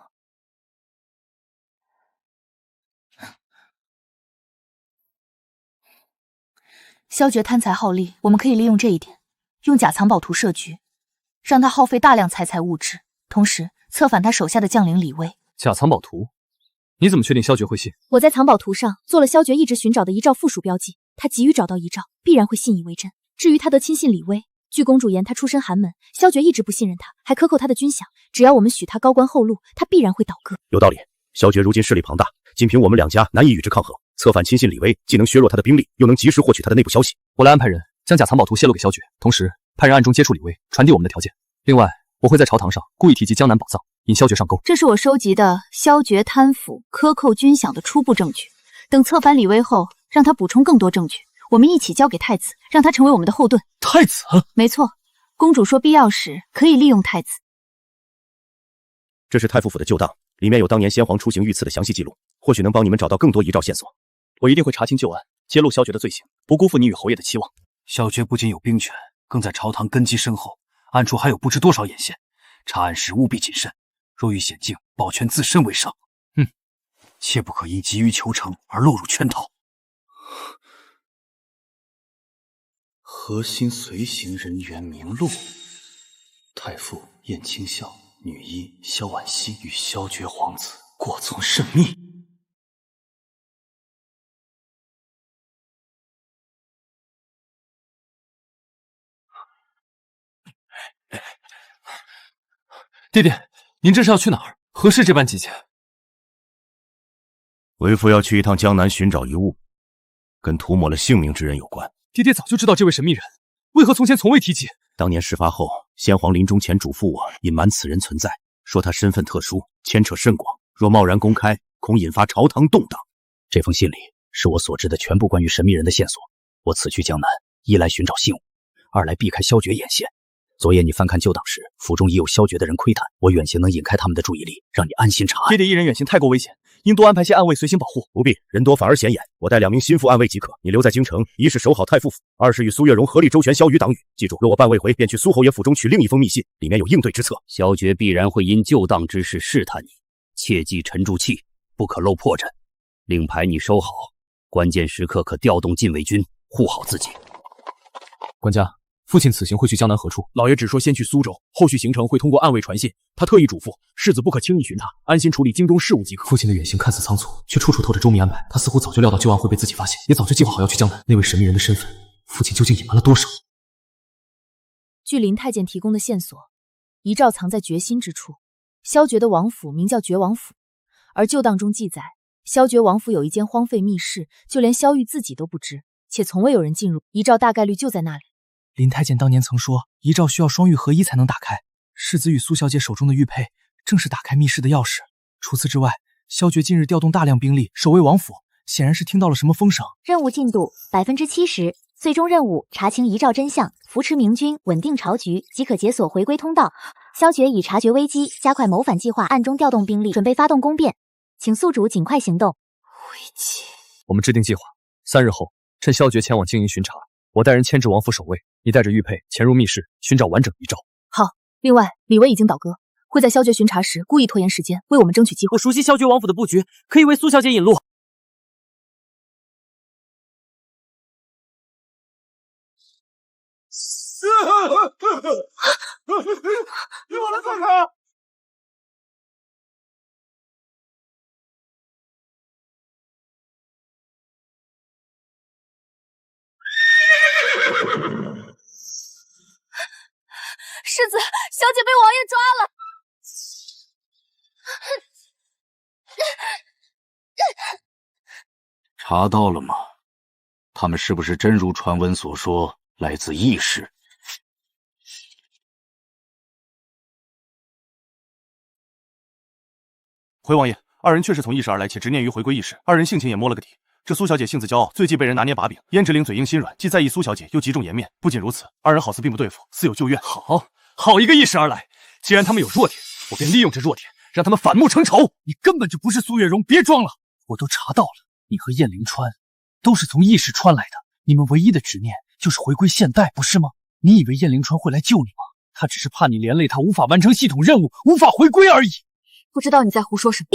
萧绝贪财好利，我们可以利用这一点，用假藏宝图设局，让他耗费大量财物质，同时策反他手下的将领李威。假藏宝图？你怎么确定萧绝会信？我在藏宝图上做了萧绝一直寻找的遗诏附属标记，他急于找到遗诏，必然会信以为真。至于他得亲信李威，据公主言，他出身寒门，萧绝一直不信任他，还克扣他的军饷。只要我们许他高官厚禄，他必然会倒戈。有道理，萧绝如今势力庞大，仅凭我们两家难以与之抗衡。策反亲信李威，既能削弱他的兵力，又能及时获取他的内部消息。我来安排人将假藏宝图泄露给萧绝，同时派人暗中接触李威，传递我们的条件。另外，我会在朝堂上故意提及江南宝藏，引萧绝上钩。这是我收集的萧绝贪腐、克扣军饷的初步证据。等策反李威后，让他补充更多证据，我们一起交给太子，让他成为我们的后盾。太子？没错，公主说必要时可以利用太子。这是太傅府的旧档，里面有当年先皇出行遇刺的详细记录，或许能帮你们找到更多遗诏线索。我一定会查清旧案，揭露萧绝的罪行，不辜负你与侯爷的期望。萧绝不仅有兵权，更在朝堂根基深厚，暗处还有不知多少眼线。查案时务必谨慎，若遇险境，保全自身为上。切不可因急于求成而落入圈套。核心随行人员名录：太傅燕清孝，女医萧婉熙与萧绝皇子过从甚密。弟弟，您这是要去哪儿？何事这般急切？为父要去一趟江南寻找遗物，跟涂抹了性命之人有关。爹爹早就知道这位神秘人，为何从前从未提及？当年事发后，先皇临终前嘱咐我隐瞒此人存在，说他身份特殊，牵扯甚广，若贸然公开，恐引发朝堂动荡。这封信里是我所知的全部关于神秘人的线索。我此去江南，一来寻找信物，二来避开萧绝眼线。昨夜你翻看旧档时，府中已有萧绝的人窥探，我远行能引开他们的注意力，让你安心查案。爹爹一人远行太过危险，应多安排些暗卫随行保护。不必，人多反而显眼。我带2名心腹暗卫即可。你留在京城，一是守好太傅府，二是与苏月容合力周旋萧余党羽。记住，若我半未回，便去苏侯爷府中取另一封密信，里面有应对之策。萧绝必然会因旧档之事试探你，切记沉住气，不可露破绽。令牌你收好，关键时刻可调动禁卫军，护好自己。管家，父亲此行会去江南何处？老爷只说先去苏州，后续行程会通过暗卫传信。他特意嘱咐世子不可轻易寻他，安心处理京中事务即可。父亲的远行看似仓促，却处处透着周密安排。他似乎早就料到旧案会被自己发现，也早就计划好要去江南。那位神秘人的身份，父亲究竟隐瞒了多少？据林太监提供的线索，遗诏藏在绝心之处。萧绝的王府名叫绝王府，而旧档中记载，萧绝王府有一间荒废密室，就连萧玉自己都不知，且从未有人进入。遗诏大概率就在那里。林太监当年曾说，遗诏需要双玉合一才能打开。世子与苏小姐手中的玉佩，正是打开密室的钥匙。除此之外，萧绝近日调动大量兵力守卫王府，显然是听到了什么风声。任务进度70%，最终任务查清遗诏真相，扶持明军，稳定朝局，即可解锁回归通道。萧绝已察觉危机，加快谋反计划，暗中调动兵力，准备发动攻变，请宿主尽快行动。危机！我们制定计划，3日后趁萧绝前往京营巡查，我带人牵制王府守卫，你带着玉佩潜入密室，寻找完整遗诏。好，另外，李维已经倒戈，会在萧爵巡查时故意拖延时间，为我们争取机会。我熟悉萧爵王府的布局，可以为苏小姐引路。你往哪走开！世子，小姐被王爷抓了。查到了吗？他们是不是真如传闻所说，来自异世？回王爷，二人确实从异世而来，且执念于回归异世。二人性情也摸了个底。这苏小姐性子骄傲，最忌被人拿捏把柄。胭脂令嘴硬心软，既在意苏小姐，又极重颜面。不仅如此，二人好似并不对付，似有旧怨。好一个异世而来！既然他们有弱点，我便利用这弱点，让他们反目成仇。你根本就不是苏月容，别装了！我都查到了，你和燕灵川都是从异世穿来的。你们唯一的执念就是回归现代，不是吗？你以为燕灵川会来救你吗？他只是怕你连累他无法完成系统任务，无法回归而已。不知道你在胡说什么。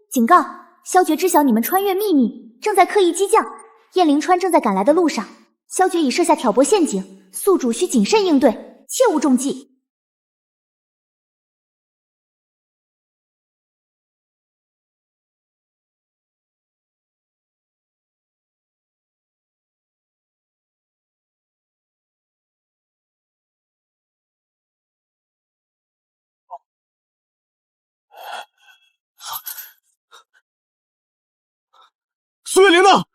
警告！萧爵知晓你们穿越秘密，正在刻意激将。燕灵川正在赶来的路上，萧爵已设下挑拨陷阱，宿主需谨慎应对，切勿中计。苏月玲呢？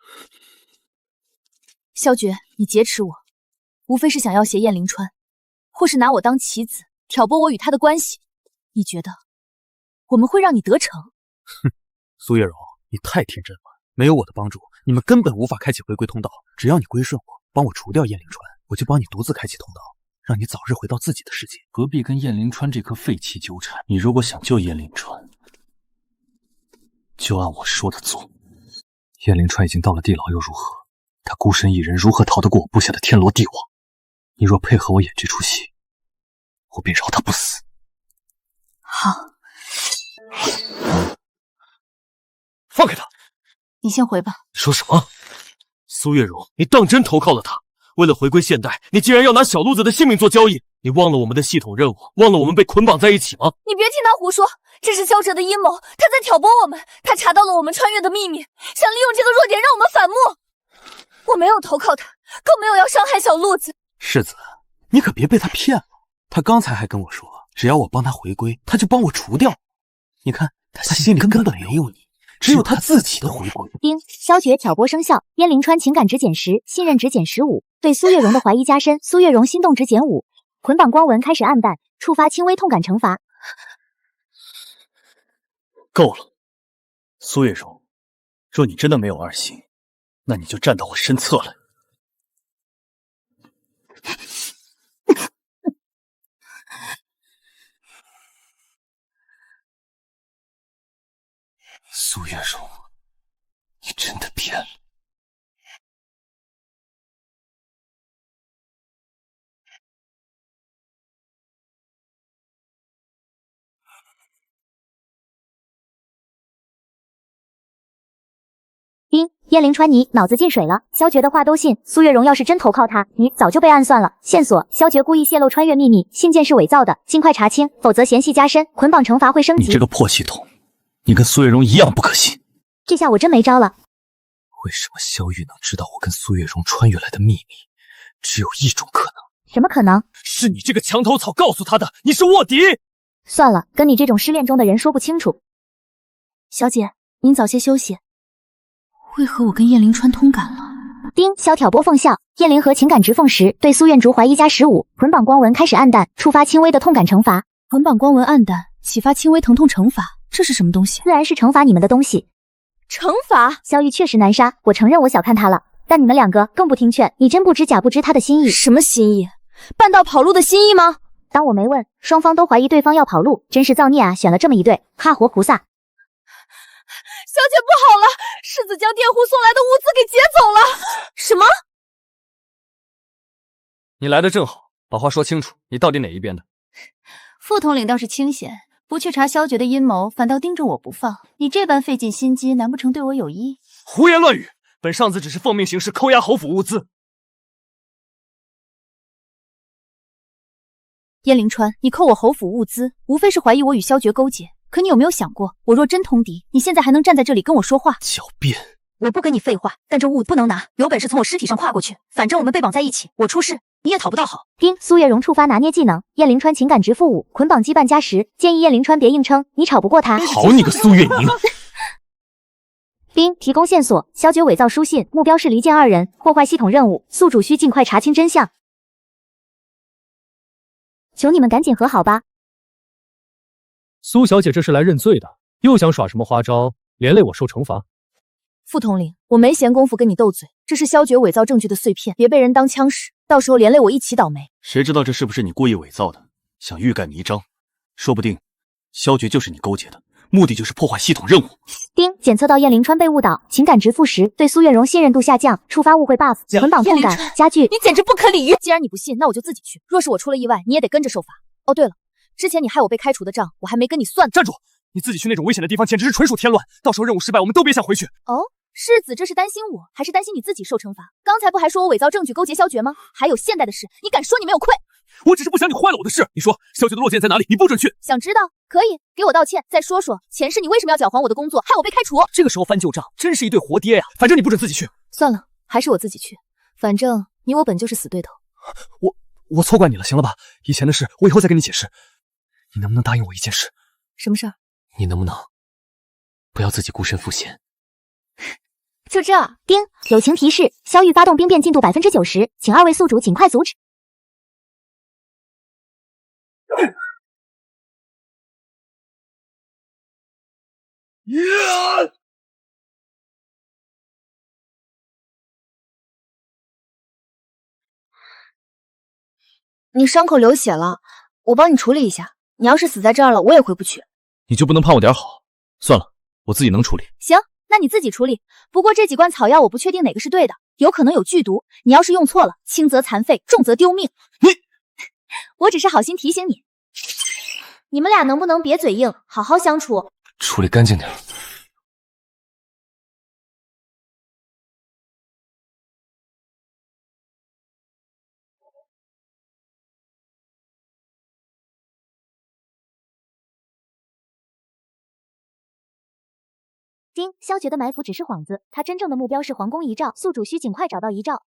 萧爵，你劫持我，无非是想要挟燕灵川，或是拿我当棋子，挑拨我与他的关系。你觉得我们会让你得逞？哼，苏月柔，你太天真了。没有我的帮助，你们根本无法开启回归通道。只要你归顺我，帮我除掉燕灵川，我就帮你独自开启通道，让你早日回到自己的世界。何必跟燕灵川这颗废气纠缠？你如果想救燕灵川，就按我说的做。燕灵川已经到了地牢又如何？他孤身一人如何逃得过我布下的天罗地网？你若配合我演这出戏，我便饶他不死。好，放开他！你先回吧。你说什么？苏月容，你当真投靠了他？为了回归现代，你竟然要拿小路子的性命做交易？你忘了我们的系统任务，忘了我们被捆绑在一起吗？你别听他胡说，这是萧哲的阴谋，他在挑拨我们。他查到了我们穿越的秘密，想利用这个弱点让我们反目。我没有投靠他，更没有要伤害小路子。世子，你可别被他骗了。他刚才还跟我说，只要我帮他回归，他就帮我除掉。你看，他心里根本没有你，只有他自己的回归。丁，萧爵挑拨生效，燕灵川情感值减10，信任值减15，对苏月容的怀疑加深，苏月容心动值减5，捆绑光纹开始暗淡，触发轻微痛感惩罚。够了，苏月容，若你真的没有二心，那你就站到我身侧来。苏月容，你真的变了。丁，燕灵川，你脑子进水了，萧爵的话都信。苏月容要是真投靠他，你早就被暗算了。线索：萧爵故意泄露穿越秘密，信件是伪造的，尽快查清，否则嫌隙加深，捆绑惩罚会升级。你这个破系统，你跟苏月容一样不可信。这下我真没招了。为什么萧玉能知道我跟苏月容穿越来的秘密？只有一种可能。什么可能？是你这个墙头草告诉他的，你是卧底。算了，跟你这种失恋中的人说不清楚。小姐，您早些休息。为何我跟燕灵川通感了？丁，萧挑拨奉效，燕灵和情感值凤10，对苏院竹怀疑加15，捆绑光纹开始暗淡，触发轻微的痛感惩罚。捆绑光纹暗淡，启发轻微疼痛惩罚，这是什么东西？自然是惩罚你们的东西。惩罚？萧玉确实难杀，我承认我小看他了，但你们两个更不听劝，你真不知假不知他的心意。什么心意？半道跑路的心意吗？当我没问，双方都怀疑对方要跑路，真是造孽啊！选了这么一对，哈活菩萨。小姐不好了，世子将佃户送来的物资给劫走了。什么？你来的正好，把话说清楚，你到底哪一边的？副统领倒是清闲，不去查萧绝的阴谋，反倒盯着我不放。你这般费尽心机，难不成对我有意？胡言乱语！本上司只是奉命行事，扣押侯府物资。燕灵川，你扣我侯府物资，无非是怀疑我与萧绝勾结。可你有没有想过，我若真通敌，你现在还能站在这里跟我说话？狡辩！我不跟你废话，但这物不能拿，有本事从我尸体上跨过去。反正我们被绑在一起，我出事你也讨不到好。丁，苏月容触发拿捏技能，燕灵川情感值负5，捆绑羁绊加10。建议燕灵川别硬撑，你吵不过他。好你个苏月宁！丁，提供线索：萧绝伪造书信，目标是离间2人，破坏系统任务，宿主需尽快查清真相。求你们赶紧和好吧！苏小姐这是来认罪的，又想耍什么花招，连累我受惩罚？副统领，我没闲工夫跟你斗嘴，这是萧绝伪造证据的碎片，别被人当枪使，到时候连累我一起倒霉。谁知道这是不是你故意伪造的？想欲盖弥彰，说不定萧绝就是你勾结的，目的就是破坏系统任务。丁，检测到燕灵川被误导，情感值负10，对苏月容信任度下降，触发误会 buff， 捆绑痛感加剧。你简直不可理喻！既然你不信，那我就自己去。若是我出了意外，你也得跟着受罚。哦，对了，之前你害我被开除的账，我还没跟你算。站住！你自己去那种危险的地方，简直是纯属添乱。到时候任务失败，我们都别想回去。哦，世子这是担心我，还是担心你自己受惩罚？刚才不还说我伪造证据勾结萧绝吗？还有现代的事，你敢说你没有愧？我只是不想你坏了我的事。你说萧绝的落剑在哪里？你不准去。想知道？可以，给我道歉，再说说前世你为什么要搅黄我的工作，害我被开除？这个时候翻旧账，真是一对活爹呀！反正你不准自己去。算了，还是我自己去。反正你我本就是死对头。我错怪你了，行了吧？以前的事我以后再跟你解释。你能不能答应我一件事？什么事儿？你能不能不要自己孤身赴险？就这。丁，友情提示：萧玉发动兵变进度90%，请2位宿主尽快阻止。你伤口流血了，我帮你处理一下。你要是死在这儿了，我也回不去。你就不能盼我点好？算了，我自己能处理。行，那你自己处理。不过这几罐草药我不确定哪个是对的，有可能有剧毒。你要是用错了，轻则残废，重则丢命。我只是好心提醒你。你们俩能不能别嘴硬，好好相处？处理干净点。丁，萧绝的埋伏只是幌子，他真正的目标是皇宫遗诏，宿主需尽快找到遗诏。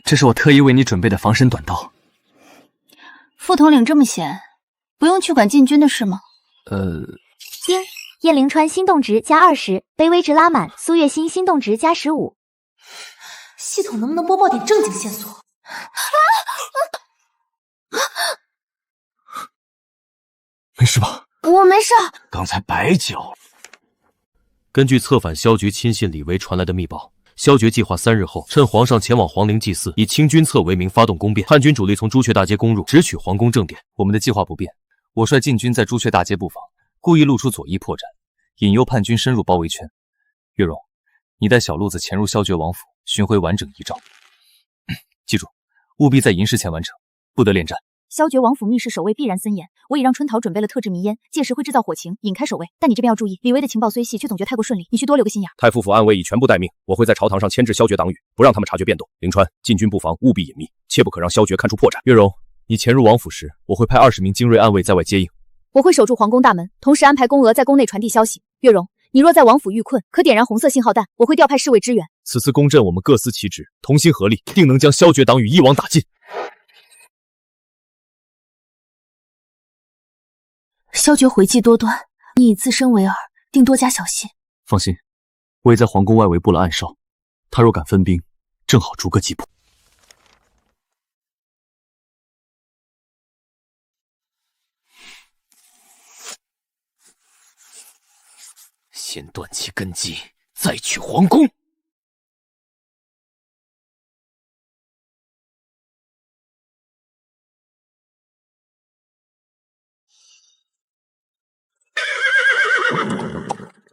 这是我特意为你准备的防身短刀。副统领这么闲，不用去管禁军的事吗？丁，燕灵川心动值加20，卑微值拉满，苏月心心动值加15。系统能不能播报点正经线索？没事吧？我没事。刚才白搅了。根据策反萧绝亲信李维传来的密报，萧绝计划3日后趁皇上前往皇陵祭祀，以清君侧为名发动宫变，叛军主力从朱雀大街攻入，直取皇宫正殿。我们的计划不变，我率禁军在朱雀大街布防，故意露出左翼破绽，引诱叛军深入包围圈。月容，你带小路子潜入萧绝王府，寻回完整遗诏。记住，务必在寅时前完成，不得恋战。萧绝王府密室守卫必然森严，我已让春桃准备了特制迷烟，届时会制造火情，引开守卫。但你这边要注意，李维的情报虽细，却总觉太过顺利，你需多留个心眼。太傅府暗卫已全部待命，我会在朝堂上牵制萧绝党羽，不让他们察觉变动。灵川，禁军布防务必隐秘，切不可让萧绝看出破绽。月容，你潜入王府时，我会派20名精锐暗卫在外接应。我会守住皇宫大门，同时安排宫娥在宫内传递消息。月容，你若在王府遇困，可点燃红色信号弹，我会调派侍卫支援。此次攻阵，我们各司其职，同心合力，定能将萧绝党羽一网打尽。萧绝诡计多端，你以自身为饵，定多加小心。放心，我也在皇宫外围布了暗哨，他若敢分兵，正好逐个击破。先断其根基，再取皇宫。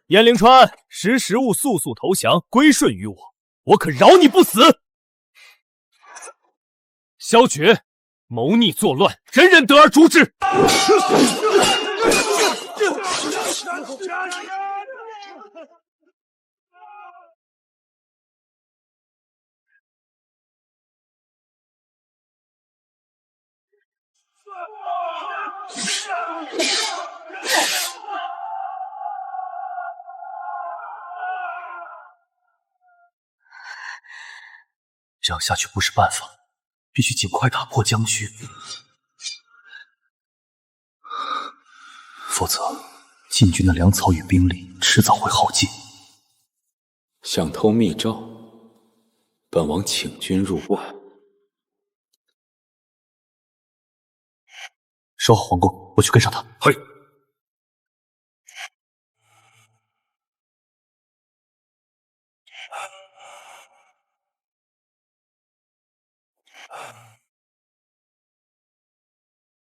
燕灵川，识时务，速速投降，归顺于我，我可饶你不死。萧绝，谋逆作乱，人人得而诛之。这样下去不是办法，必须尽快打破僵局，否则晋军的粮草与兵力迟早会耗尽。想偷密诏，本王请君入外。守好皇宫，我去跟上他。嘿。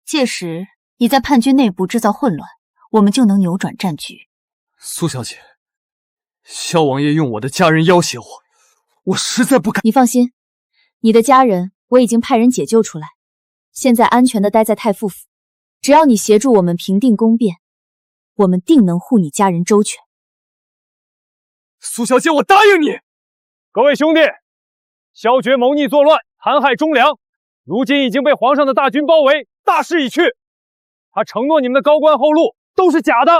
届时你在叛军内部制造混乱，我们就能扭转战局。苏小姐，萧王爷用我的家人要挟我，我实在不敢。你放心，你的家人我已经派人解救出来，现在安全的待在太傅府。只要你协助我们平定宫变，我们定能护你家人周全。苏小姐，我答应你。各位兄弟，萧决谋逆作乱，残害忠良，如今已经被皇上的大军包围，大势已去。他承诺你们的高官厚禄都是假的，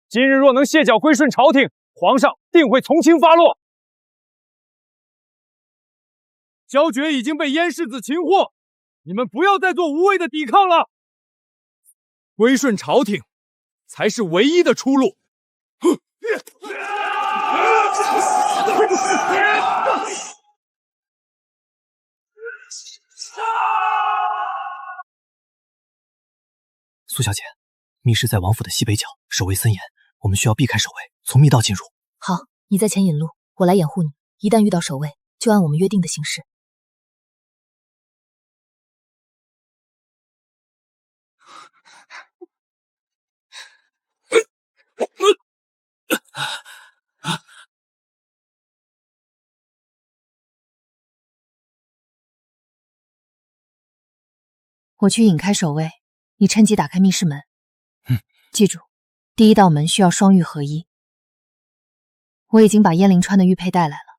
今日若能卸脚归顺朝廷，皇上定会从轻发落。萧决已经被燕世子擒获，你们不要再做无谓的抵抗了，归顺朝廷才是唯一的出路。苏小姐，密室在王府的西北角，守卫森严，我们需要避开守卫，从密道进入。好，你在前引路，我来掩护你。一旦遇到守卫，就按我们约定的行事。我去引开守卫，你趁机打开密室门。记住，第一道门需要双玉合一。我已经把燕灵川的玉佩带来了。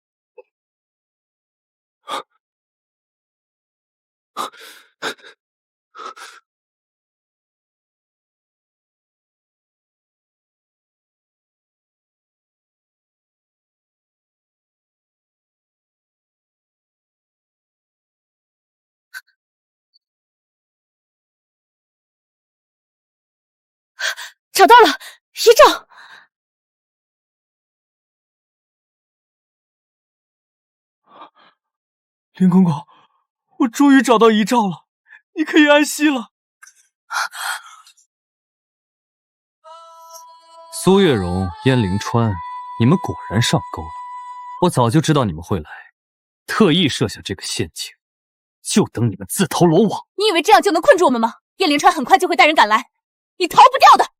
找到了遗诏。林公公，我终于找到遗诏了，你可以安息了。苏月容、燕灵川，你们果然上钩了。我早就知道你们会来，特意设下这个陷阱，就等你们自投罗网。你以为这样就能困住我们吗？燕灵川很快就会带人赶来，你逃不掉的。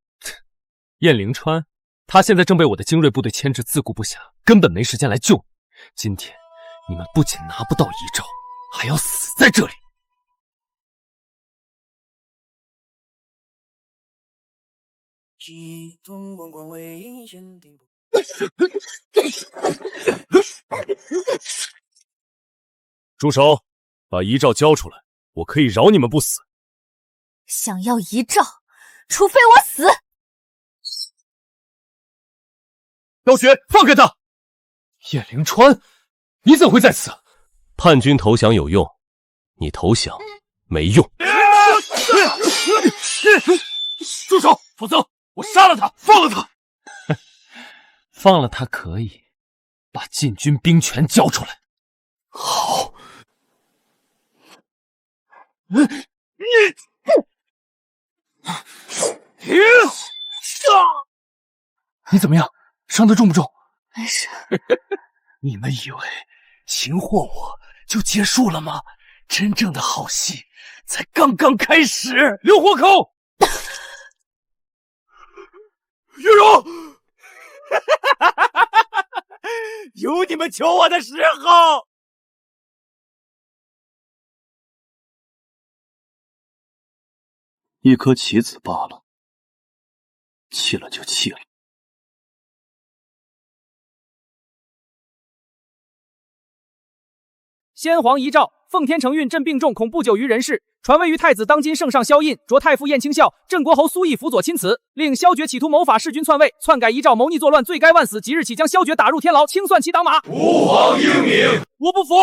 燕灵川，他现在正被我的精锐部队牵制，自顾不暇，根本没时间来救你。今天你们不仅拿不到遗诏，还要死在这里。住手！把遗诏交出来，我可以饶你们不死。想要遗诏，除非我死。萧雪，放开他！燕灵川，你怎会在此？叛军投降有用，你投降没用。住手！否则我杀了他，放了他。放了他可以，把禁军兵权交出来。好。你怎么样？伤得重不重？没事。你们以为擒获我就结束了吗？真正的好戏才刚刚开始。留活口！玉荣，有你们求我的时候。一颗棋子罢了，弃了就弃了。先皇遗诏：奉天承运朕病重，恐不久于人世。传位于太子当今圣上萧胤，着太傅燕青孝，镇国侯苏毅辅佐钦此，令萧决企图谋反弑君篡位，篡改遗诏，谋逆作乱，罪该万死。即日起将萧决打入天牢，清算其党马。吾皇英明。我不服，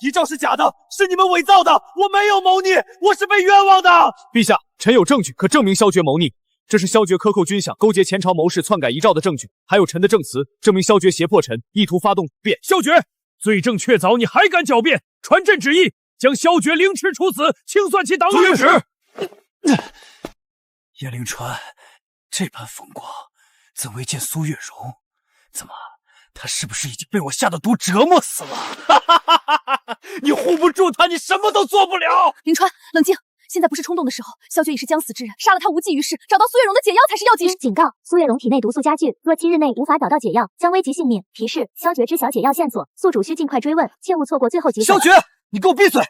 遗诏是假的，是你们伪造的，我没有谋逆，我是被冤枉的。陛下，臣有证据可证明萧决谋逆，这是萧决克扣军饷，勾结前朝谋士，篡改遗诏的证据，还有臣的证词，证明萧决胁迫臣，意图发动变。萧决，罪证确凿，你还敢狡辩？传朕旨意，将萧决凌迟处死，清算其党羽。遵旨。叶灵川这般风光，怎未见苏月容？怎么，他是不是已经被我下的毒折磨死了？你护不住他，你什么都做不了。凌川，冷静，现在不是冲动的时候。萧决已是将死之人，杀了他无济于事，找到苏月容的解药才是要紧。警告：苏月容体内毒素加剧，若7日内无法找到解药，将危及性命。提示：萧决知晓解药线索，宿主需尽快追问，切勿错过最后机会。萧决，你给我闭嘴！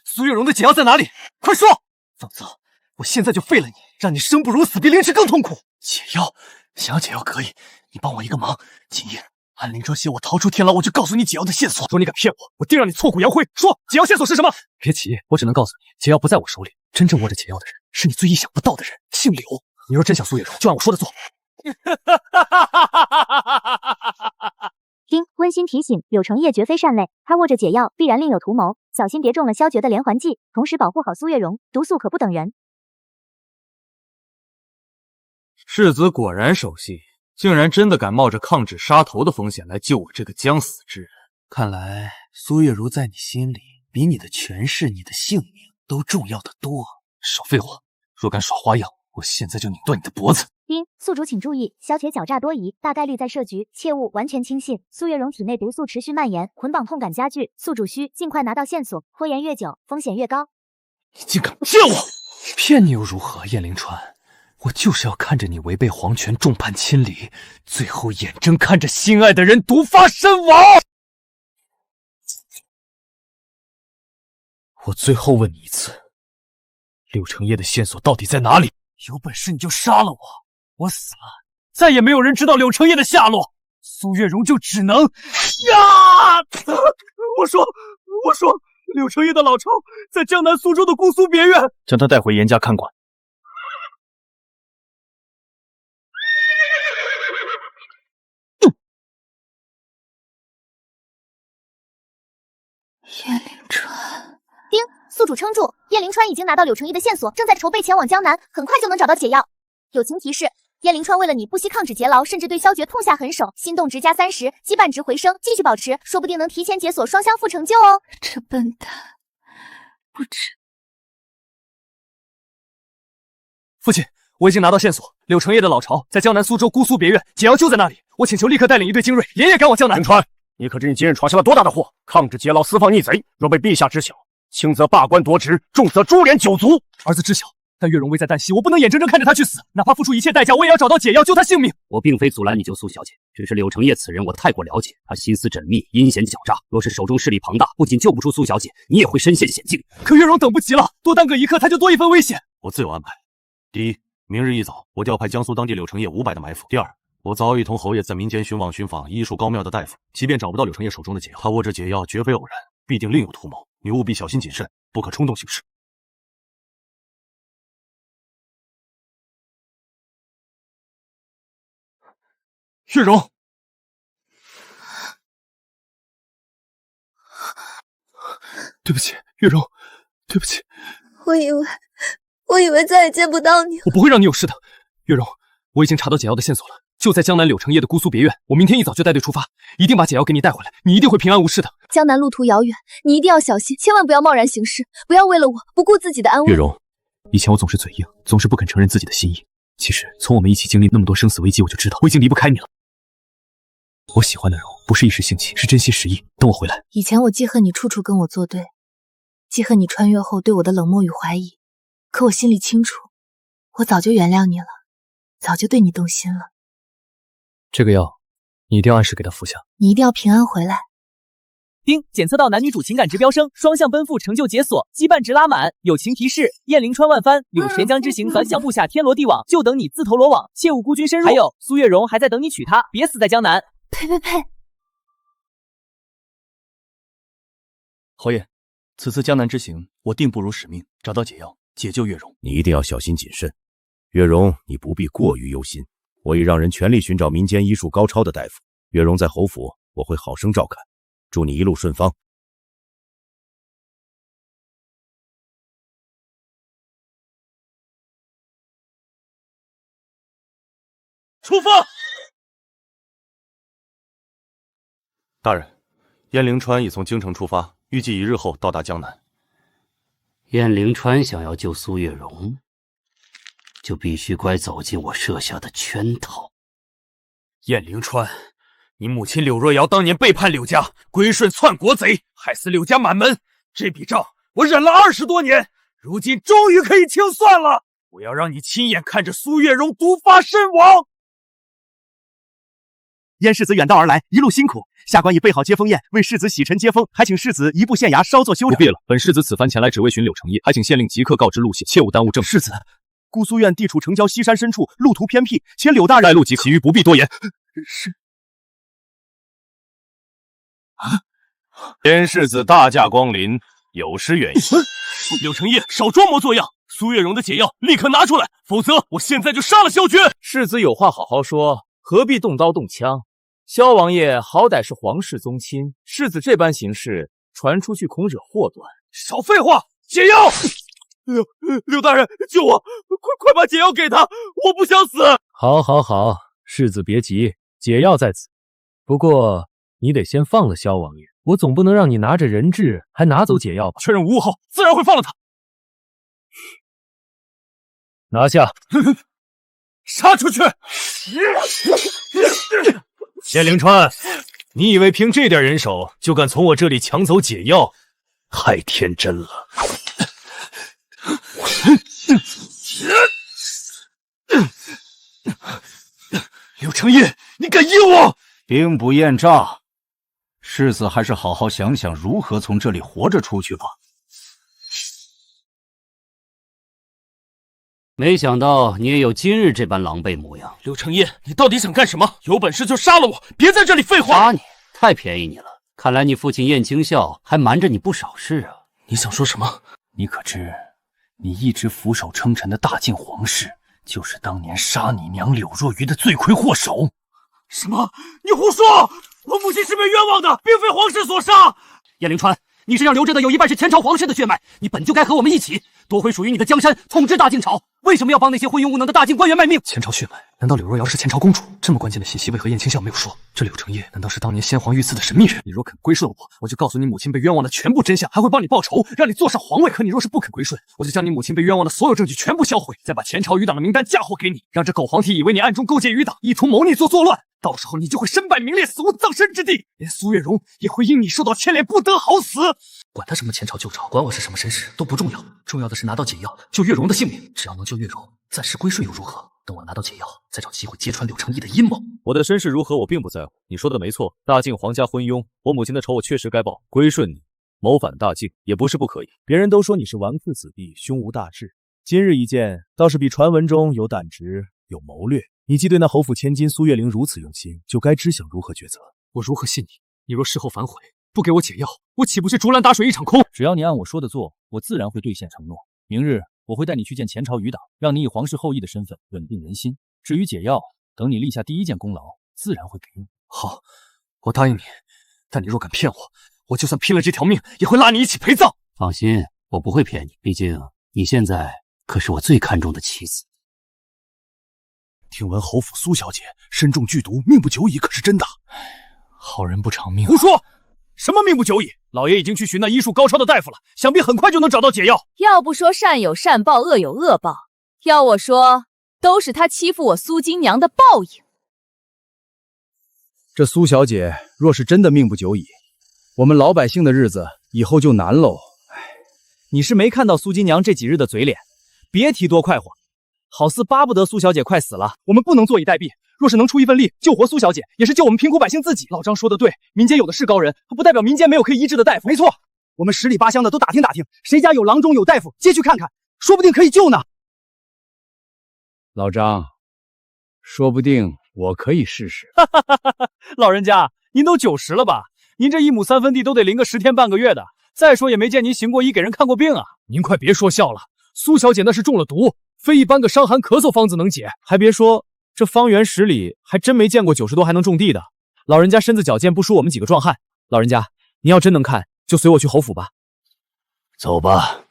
苏月容的解药在哪里？快说！否则我现在就废了你，让你生不如死，比凌迟更痛苦。解药，想要解药可以，你帮我一个忙，今夜按灵川携我逃出天牢，我就告诉你解药的线索。说你敢骗我，我定让你挫骨扬灰。说解药线索是什么？别急，我只能告诉你，解药不在我手里，真正握着解药的人是你最意想不到的人，姓柳。你若真想苏月容，就按我说的做。丁，温馨提醒：柳承业绝非善类，他握着解药，必然另有图谋，小心别中了萧决的连环计，同时保护好苏月容，毒素可不等人。世子果然守信，竟然真的敢冒着抗旨杀头的风险来救我这个将死之人。看来苏月如在你心里，比你的权势、你的性命都重要的多。少废话，若敢耍花样，我现在就拧断你的脖子。丁，宿主请注意，萧决狡诈多疑，大概率在设局，切勿完全轻信。苏月容体内毒素持续蔓延，捆绑痛感加剧，宿主需尽快拿到线索，拖延越久，风险越高。你竟敢骗我！骗你又如何，燕灵川？我就是要看着你违背皇权，众叛亲离，最后眼睁看着心爱的人毒发身亡。我最后问你一次，柳承业的线索到底在哪里？有本事你就杀了我，我死了，再也没有人知道柳承业的下落，苏月容就只能我说，柳承业的老巢在江南苏州的姑苏别院，将他带回严家看管。叶灵川，丁，宿主称住，叶灵川已经拿到柳承业的线索，正在筹备前往江南，很快就能找到解药。友情提示：叶灵川为了你不惜抗旨劫牢，甚至对萧决痛下狠手，心动值加30，羁绊值回升，继续保持，说不定能提前解锁，双相互成就哦。这笨蛋，不知。父亲，我已经拿到线索，柳承业的老巢在江南苏州姑苏别院，解药就在那里。我请求立刻带领一队精锐，连夜赶往江南。凌川，你可知你今日闯下了多大的祸？抗旨劫牢，私放逆贼，若被陛下知晓，轻则罢官夺职，重则株连九族。儿子知晓，但月容危在旦夕，我不能眼睁睁看着他去死，哪怕付出一切代价，我也要找到解药，救他性命。我并非阻拦你救苏小姐，只是柳承业此人我太过了解，他心思缜密，阴险狡诈。若是手中势力庞大，不仅救不出苏小姐，你也会身陷险境。可月容等不及了，多耽搁一刻，他就多一分危险。我自有安排。第一，明日一早，我调派江苏当地柳承业500的埋伏。第二，我早已同侯爷在民间寻访医术高妙的大夫，即便找不到柳承业手中的解药，他握着解药绝非偶然，必定另有图谋。你务必小心谨慎，不可冲动行事。月容，对不起，月容，对不起。我以为再也见不到你了。我不会让你有事的，月容，我已经查到解药的线索了，就在江南柳承业的姑苏别院。我明天一早就带队出发，一定把解药给你带回来，你一定会平安无事的。江南路途遥远，你一定要小心，千万不要贸然行事，不要为了我不顾自己的安危。月容，以前我总是嘴硬，总是不肯承认自己的心意。其实从我们一起经历那么多生死危机，我就知道我已经离不开你了。我喜欢的容不是一时兴起，是真心实意。等我回来，以前我记恨你处处跟我作对，记恨你穿越后对我的冷漠与怀疑，可我心里清楚，我早就原谅你了，早就对你动心了。这个药，你一定要按时给他服下。你一定要平安回来。丁，检测到男女主情感值飙升，双向奔赴成就解锁，羁绊值拉满。友情提示：雁翎川万帆，柳玄江之行，反响布下天罗地网，就等你自投罗网，切勿孤军深入。还有苏月容还在等你娶她，别死在江南。呸呸呸！侯爷，此次江南之行，我定不辱使命，找到解药，解救月容。你一定要小心谨慎，月容，你不必过于忧心。我已让人全力寻找民间医术高超的大夫，月容在侯府，我会好生照看。祝你一路顺风。出发！大人，燕灵川已从京城出发，预计1日后到达江南。燕灵川想要救苏月容，就必须乖走进我设下的圈套。燕灵川，你母亲柳若瑶当年背叛柳家，归顺篡国贼，害死柳家满门，这笔账我忍了20多年，如今终于可以清算了。我要让你亲眼看着苏月容毒发身亡。燕世子远道而来，一路辛苦，下官已备好接风宴，为世子洗尘接风，还请世子移步县衙稍作休整。不必了，本世子此番前来只为寻柳成业，还请县令即刻告知路线，切勿耽误政事。世子，姑苏院地处城郊西山深处，路途偏僻，且柳大人带路即可，其余不必多言。是。燕世子大驾光临，有失远迎。柳成业，少装模作样！苏月容的解药立刻拿出来，否则我现在就杀了萧决！世子有话好好说，何必动刀动枪？萧王爷好歹是皇室宗亲，世子这般行事，传出去恐惹祸端。少废话，解药！柳大人，救我！快把解药给他，我不想死！好，好，好，世子别急，解药在此。不过你得先放了萧王爷，我总不能让你拿着人质还拿走解药吧？确认无误后，自然会放了他。拿下！杀出去！燕灵川，你以为凭这点人手就敢从我这里抢走解药？太天真了！柳成业，你敢阴我！兵不厌诈，世子还是好好想想如何从这里活着出去吧。没想到你也有今日这般狼狈模样。柳成业，你到底想干什么？有本事就杀了我，别在这里废话！杀你，太便宜你了。看来你父亲燕青笑还瞒着你不少事啊。你想说什么？你可知，你一直俯首称臣的大晋皇室，就是当年杀你娘柳若愚的罪魁祸首。什么？你胡说！我母亲是被冤枉的，并非皇室所杀。燕灵川，你身上流着的有一半是前朝皇室的血脉，你本就该和我们一起夺回属于你的江山，统治大晋朝。为什么要帮那些昏庸无能的大晋官员卖命？前朝血脉？难道柳若瑶是前朝公主？这么关键的信息为何燕青笑没有说？这柳成业难道是当年先皇御赐的神秘人？你若肯归顺我，我就告诉你母亲被冤枉的全部真相，还会帮你报仇，让你坐上皇位。可你若是不肯归顺，我就将你母亲被冤枉的所有证据全部销毁，再把前朝余党的名单嫁祸给你，让这狗皇帝以为你暗中勾结余党，意图谋逆作乱。到时候你就会身败名裂，死无葬身之地，连苏月容也会因你受到牵连，不得好死。管他什么前朝旧朝，管我是什么身世都不重要，重要的是拿到解药，救月容的性命。只要能救月容，暂时归顺又如何？等我拿到解药，再找机会揭穿柳成义的阴谋。我的身世如何，我并不在乎。你说的没错，大晋皇家昏庸，我母亲的仇我确实该报。归顺你，谋反大晋也不是不可以。别人都说你是纨绔子弟，胸无大志，今日一见，倒是比传闻中有胆直，有谋略。你既对那侯府千金苏月玲如此用心，就该知晓如何抉择。我如何信你？你若事后反悔，不给我解药，我岂不是竹篮打水一场空？只要你按我说的做，我自然会兑现承诺。明日我会带你去见前朝余党，让你以皇室后裔的身份稳定人心。至于解药，等你立下第一件功劳，自然会给你。好，我答应你。但你若敢骗我，我就算拼了这条命，也会拉你一起陪葬。放心，我不会骗你，毕竟你现在可是我最看重的妻子。听闻侯府苏小姐身中剧毒，命不久矣，可是真的？好人不长命。胡说！什么命不久矣？老爷已经去寻那医术高超的大夫了，想必很快就能找到解药。要不说善有善报，恶有恶报，要我说，都是他欺负我苏金娘的报应。这苏小姐若是真的命不久矣，我们老百姓的日子以后就难喽。你是没看到苏金娘这几日的嘴脸，别提多快活。好似巴不得苏小姐快死了。我们不能坐以待毙，若是能出一份力救活苏小姐，也是救我们贫苦百姓自己。老张说的对，民间有的是高人，不代表民间没有可以医治的大夫。没错，我们十里八乡的都打听打听，谁家有郎中有大夫，接去看看，说不定可以救呢。老张，说不定我可以试试。老人家，您都90了吧？您这1亩3分地都得淋个10天半个月的。再说也没见您行过医给人看过病啊。您快别说笑了，苏小姐那是中了毒，非一般个伤寒咳嗽方子能解。还别说，这方圆10里还真没见过90多还能种地的。老人家身子矫健，不输我们几个壮汉。老人家，您要真能看，就随我去侯府吧。走吧。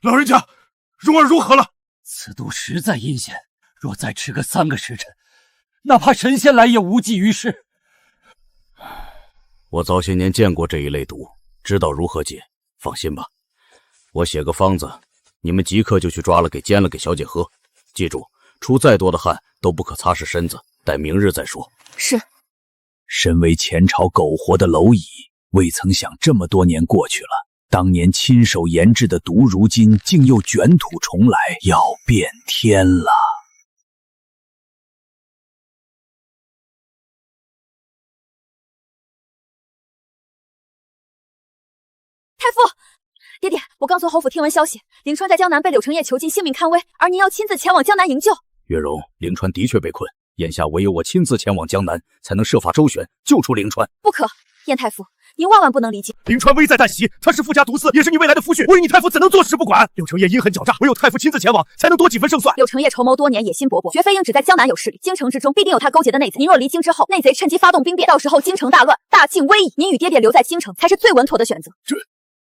老人家，蓉儿如何了？此毒实在阴险，若再迟个3个时辰，哪怕神仙来也无济于事。我早些年见过这一类毒，知道如何解。放心吧，我写个方子，你们即刻就去抓了，给煎了，给小姐喝。记住，出再多的汗都不可擦拭身子，待明日再说。是。身为前朝苟活的蝼蚁，未曾想这么多年过去了，当年亲手研制的毒，如今竟又卷土重来，要变天了。太傅，爹爹，我刚从侯府听闻消息，凌川在江南被柳成业囚禁，性命堪危，而您要亲自前往江南营救。月容，凌川的确被困，眼下唯有我亲自前往江南，才能设法周旋，救出凌川。不可，燕太傅，您万万不能理解。凌川危在旦夕，他是富家毒嗣，也是你未来的夫婿，我与你太傅怎能坐视不管？柳成业阴狠狡诈，唯有太傅亲自前往，才能多几分胜算。柳成业筹谋多年，野心勃勃，绝非应只在江南有势力，京城之中必定有他勾结的内贼。您若离京之后，内贼趁机发动兵变，到时候京城大乱，大庆危矣。您与爹爹留在京城，才是最稳妥的选择。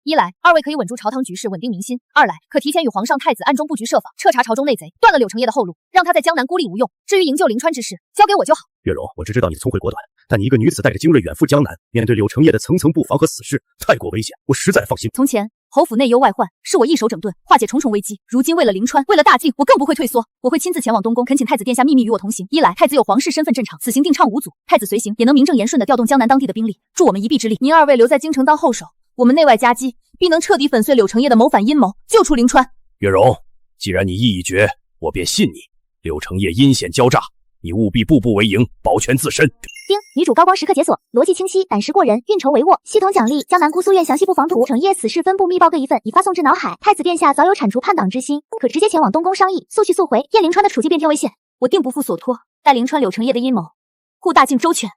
一来，二位可以稳住朝堂局势，稳定民心；二来，可提前与皇上、太子暗中布局设防，彻查朝中内贼，断了柳成业的后路，让他在江南孤立无用。至于营救凌川之事，交给我就好。月容，我只知道你聪慧果断，但你一个女子带着精锐远赴江南，面对柳成业的层层布防和死士，太过危险，我实在放心。从前侯府内忧外患，是我一手整顿，化解重重危机。如今为了凌川，为了大晋，我更不会退缩。我会亲自前往东宫，恳请太子殿下秘密与我同行。一来，太子有皇室身份镇场，此行定畅无阻；太子随行，也能名正言顺地调动江南当地的兵力，助我们一臂之力。您二位留在京城当后手，我们内外夹击，必能彻底粉碎柳成业的谋反阴谋，救出凌川。月容，既然你意已决，我便信你。柳成业阴险狡诈，你务必步步为营，保全自身。丁，女主高光时刻解锁，逻辑清晰，胆识过人，运筹帷幄。系统奖励：江南姑苏院详细布防图，成业此事分部密报各一份，已发送至脑海。太子殿下早有铲除叛党之心，可直接前往东宫商议，速去速回。燕凌川的处境变天为险，我定不负所托，待凌川柳成业的阴谋，护大晋周全。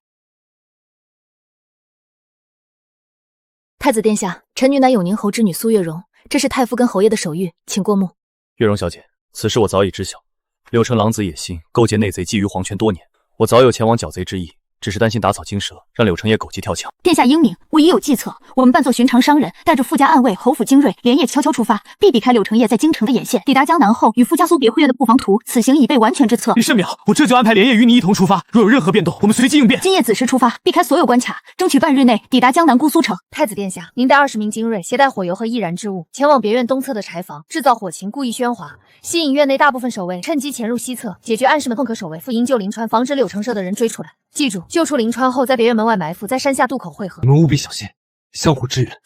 太子殿下，臣女乃永宁侯之女苏月容，这是太傅跟侯爷的手谕，请过目。月容小姐，此事我早已知晓。柳成狼子野心，勾结内贼，觊觎皇权多年，我早有前往剿贼之意，只是担心打草惊蛇，让柳成业狗急跳墙。殿下英明，我已有计策。我们扮作寻常商人，带着富家暗卫、侯府精锐，连夜悄悄出发，必避开柳成业在京城的眼线。抵达江南后，与富家苏别会院的布防图，此行已备完全之策。你甚妙，我这就安排连夜与你一同出发。若有任何变动，我们随机应变。今夜子时出发，避开所有关卡，争取半日内抵达江南姑苏城。太子殿下，您带20名精锐，携带火油和易燃之物，前往别院东侧的柴房，制造火情，故意喧哗，吸引院内大部分守卫，趁机潜入西侧，解决暗室门混可守卫，复营救凌川，防止柳成社的人追出来。记住，救出凌川后，在别院门外埋伏，在山下渡口汇合。你们务必小心，相互支援。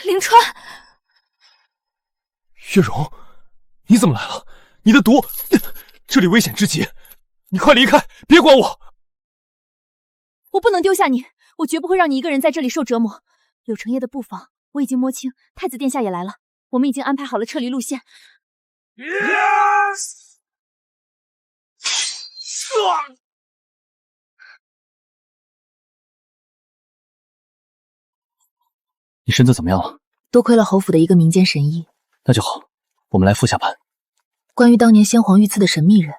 凌川，月容，你怎么来了？你的毒，这里危险之极，你快离开，别管我！我不能丢下你，我绝不会让你一个人在这里受折磨。柳成业的布防我已经摸清，太子殿下也来了，我们已经安排好了撤离路线。你身子怎么样了？多亏了侯府的一个民间神医。那就好，我们来复下盘。关于当年先皇遇刺的神秘人，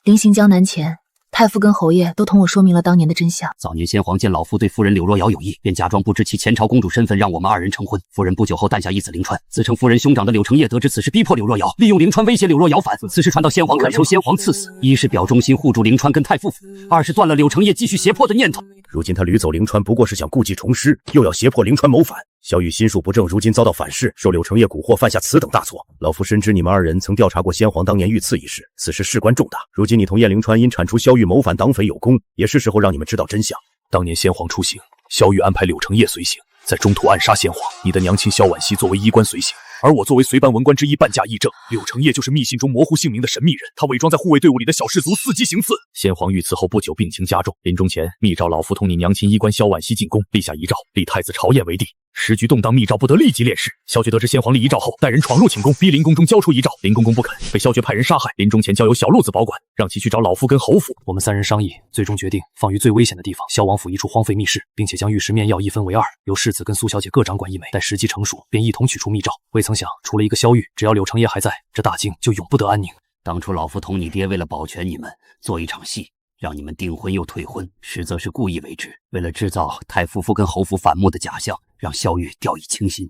临行江南前，太傅跟侯爷都同我说明了当年的真相。早年先皇见老夫对夫人柳若瑶有意，便假装不知其前朝公主身份，让我们二人成婚。夫人不久后诞下一子凌川，自称夫人兄长的柳承业得知此事，逼迫柳若瑶，利用凌川威胁柳若瑶反。此事传到先皇，恳求先皇赐死，一是表忠心护住凌川跟太傅府，二是断了柳承业继续胁迫的念头。如今他掳走凌川，不过是想故技重施，又要胁迫凌川谋反。萧玉心术不正，如今遭到反噬，受柳承业蛊惑，犯下此等大错。老夫深知你们二人曾调查过先皇当年遇刺一事，此事事关重大。如今你同燕凌川因铲除萧玉谋反党匪有功，也是时候让你们知道真相。当年先皇出行，萧玉安排柳承业随行，在中途暗杀先皇。你的娘亲萧婉熙作为医官随行，而我作为随班文官之一半驾议政。柳承业就是密信中模糊姓名的神秘人，他伪装在护卫队伍里的小士卒，伺机行刺。先皇遇刺后不久病情加重，临终前密诏老夫同你娘亲医官萧婉熙进宫，立下遗诏，立太子朝彦为帝。时局动荡，密诏不得立即烈士。萧觉得知先皇立遗诏后，带人闯入寝宫，逼林宫中交出遗诏。林公公不肯，被萧觉派人杀害。临终前交由小路子保管，让其去找老夫跟侯府。我们三人商议，最终决定放于最危险的地方，萧王府一处荒废密室，并且将玉石面药一分为二，由世子跟苏小姐各掌管一枚。待时机成熟，便一同取出密诏。未曾想，除了一个萧玉，只要柳承业还在，这大京就永不得安宁。当初老夫同你爹为了保全你们，做一场戏，让你们订婚又退婚，实则是故意为之，为了制造太夫妇跟侯府反目的假象，让萧玉掉以轻心。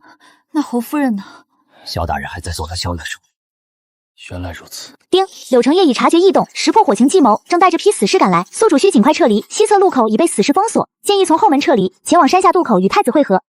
那侯夫人呢？萧大人还在做他萧的事。原来如此。丁，柳承业已察觉异动，识破火情计谋，正带着批死士赶来。宿主需尽快撤离，西侧路口已被死士封锁，建议从后门撤离，前往山下渡口与太子会合。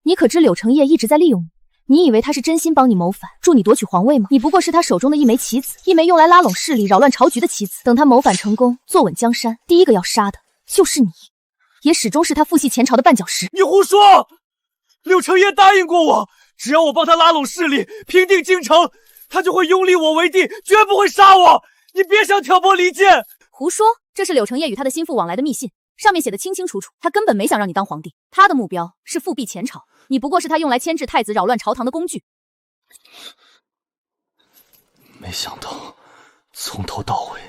你可知柳承业一直在利用你？你以为他是真心帮你谋反，助你夺取皇位吗？你不过是他手中的一枚棋子，一枚用来拉拢势力、扰乱朝局的棋子。等他谋反成功，坐稳江山，第一个要杀的就是你，也始终是他父系前朝的绊脚石。你胡说！柳承业答应过我，只要我帮他拉拢势力、平定京城，他就会拥立我为帝，绝不会杀我。你别想挑拨离间！胡说！这是柳承业与他的心腹往来的密信，上面写的清清楚楚，他根本没想让你当皇帝，他的目标是复辟前朝。你不过是他用来牵制太子、扰乱朝堂的工具。没想到，从头到尾，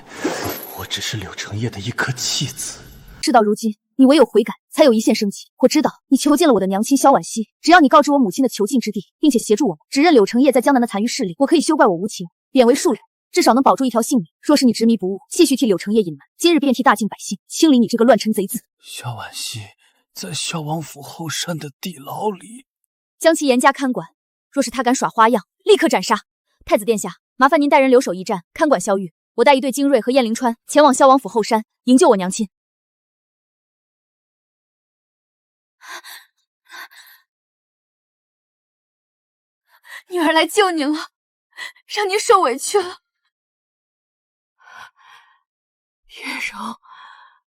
我只是柳承业的一颗弃子。事到如今，你唯有悔改，才有一线生机。我知道你囚禁了我的娘亲萧婉熙，只要你告知我母亲的囚禁之地，并且协助我们指认柳承业在江南的残余势力，我可以休怪我无情，贬为庶人，至少能保住一条性命。若是你执迷不悟，继续替柳承业隐瞒，今日便替大晋百姓清理你这个乱臣贼子。萧婉熙在萧王府后山的地牢里，将其严加看管。若是他敢耍花样，立刻斩杀。太子殿下，麻烦您带人留守驿站，看管萧玉。我带一队精锐和燕灵川前往萧王府后山营救我娘亲。女儿来救您了，让您受委屈了。月柔。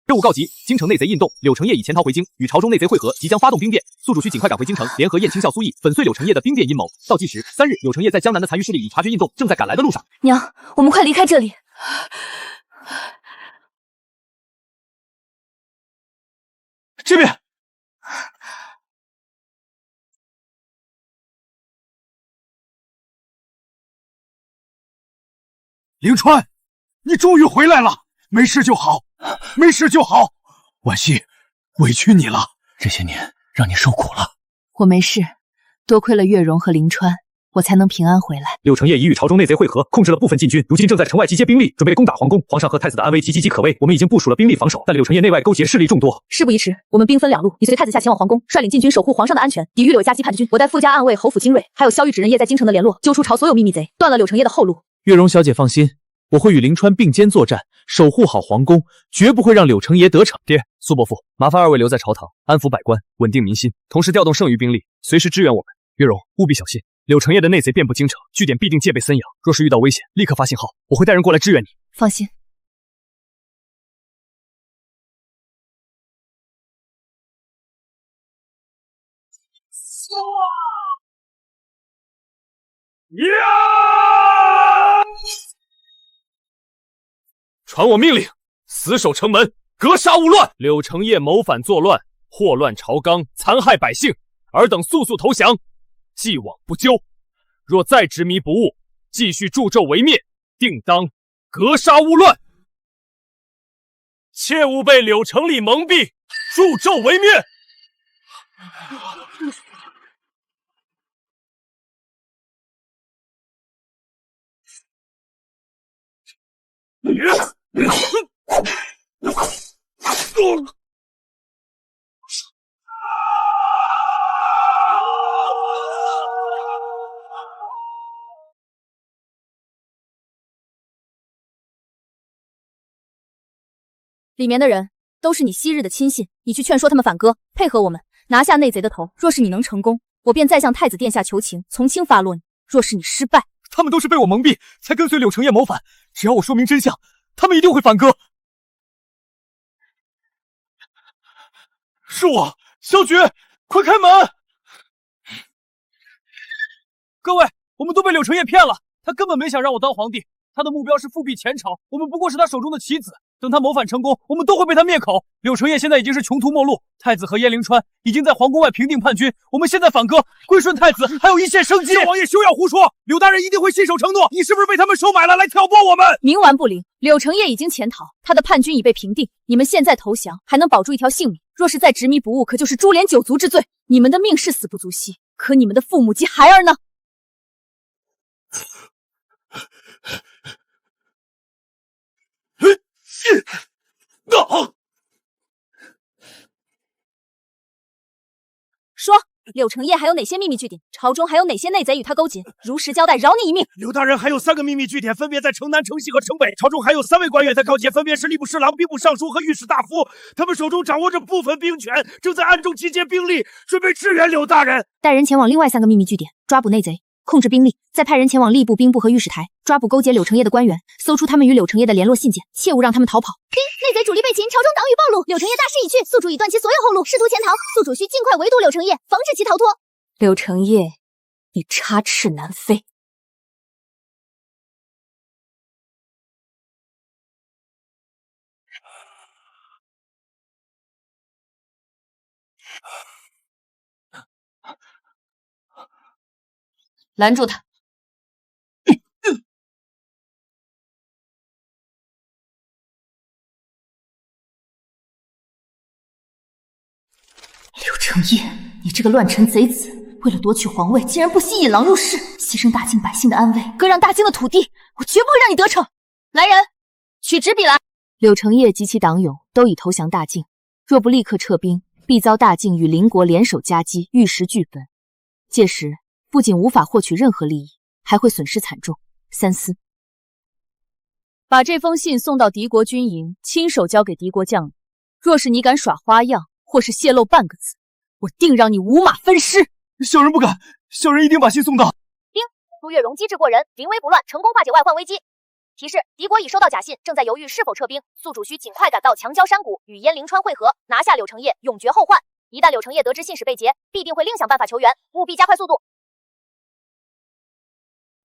任务告急，京城内贼印动，柳承业已潜逃回京，与朝中内贼会合，即将发动兵变。宿主需尽快赶回京城，联合燕青笑、苏毅，粉碎柳承业的兵变阴谋。倒计时3日，柳承业在江南的残余势力已察觉印动，正在赶来的路上。娘，我们快离开这里。这边。凌川，你终于回来了，没事就好。没事就好，婉熙，委屈你了，这些年让你受苦了。我没事，多亏了月容和凌川，我才能平安回来。柳承业已与朝中内贼会合，控制了部分禁军，如今正在城外集结兵力，准备攻打皇宫。皇上和太子的安危岌岌可危，我们已经部署了兵力防守，但柳承业内外勾结势力众多。事不宜迟，我们兵分两路，你随太子下前往皇宫，率领禁军守护皇上的安全，抵御柳家羁叛军。我带附加暗卫侯府精锐，还有萧玉指认业在京城的联络，揪出朝所有秘密贼，断了柳承业的后路。月容小姐放心，我会与凌川并肩作战，守护好皇宫，绝不会让柳承业得逞。爹，苏伯父，麻烦二位留在朝堂，安抚百官，稳定民心，同时调动剩余兵力，随时支援我们。月容，务必小心，柳承业的内贼遍布京城，据点必定戒备森严。若是遇到危险，立刻发信号，我会带人过来支援你。放心。传我命令，死守城门，格杀勿乱。柳承业谋反作乱，祸乱朝纲，残害百姓，尔等速速投降，既往不咎。若再执迷不悟，继续助纣为灭，定当格杀勿乱，切勿被柳成礼蒙蔽，助纣为灭。里面的人都是你昔日的亲信，你去劝说他们反戈，配合我们拿下内贼的头。若是你能成功，我便再向太子殿下求情，从轻发落你；若是你失败，他们都是被我蒙蔽，才跟随柳成业谋反。只要我说明真相，他们一定会反戈。是我，萧决，快开门！各位，我们都被柳成业骗了，他根本没想让我当皇帝，他的目标是复辟前朝，我们不过是他手中的棋子。等他谋反成功，我们都会被他灭口。柳成业现在已经是穷途末路，太子和燕灵川已经在皇宫外平定叛军，我们现在反戈，归顺太子还有一线生机。萧王爷休要胡说，柳大人一定会信守承诺。你是不是被他们收买了，来挑拨我们？冥顽不灵，柳成业已经潜逃，他的叛军已被平定，你们现在投降还能保住一条性命，若是再执迷不悟，可就是株连九族之罪。你们的命是死不足惜，可你们的父母及孩儿呢？说，柳成业还有哪些秘密据点？朝中还有哪些内贼与他勾结？如实交代，饶你一命。柳大人还有3个秘密据点，分别在城南、城西和城北。朝中还有3位官员在告捷，分别是吏部侍郎、兵部尚书和御史大夫。他们手中掌握着部分兵权，正在暗中集结兵力，准备支援柳大人。带人前往另外3个秘密据点，抓捕内贼，控制兵力，再派人前往吏部、兵部和御史台，抓捕勾结柳成业的官员，搜出他们与柳成业的联络信件，切勿让他们逃跑。内贼主力被擒，朝中党羽暴露，柳成业大势已去，宿主已断其所有后路，试图潜逃，宿主需尽快围堵柳成业，防止其逃脱。柳成业，你插翅难飞。拦住他！柳成业，你这个乱臣贼子，为了夺取皇位，竟然不惜引狼入室，牺牲大晋百姓的安危，割让大京的土地，我绝不会让你得逞！来人，取纸笔来！柳成业及其党友都已投降大晋，若不立刻撤兵，必遭大晋与邻国联手夹击，玉石俱焚。届时不仅无法获取任何利益，还会损失惨重。三思。把这封信送到敌国军营，亲手交给敌国将领。若是你敢耍花样，或是泄露半个字，我定让你五马分尸！小人不敢，小人一定把信送到。丁，苏月容机智过人，临危不乱，成功化解外患危机。提示：敌国已收到假信，正在犹豫是否撤兵，宿主需尽快赶到强交山谷，与燕灵川会合，拿下柳成业，永绝后患。一旦柳成业得知信使被劫，必定会另想办法求援，务必加快速度。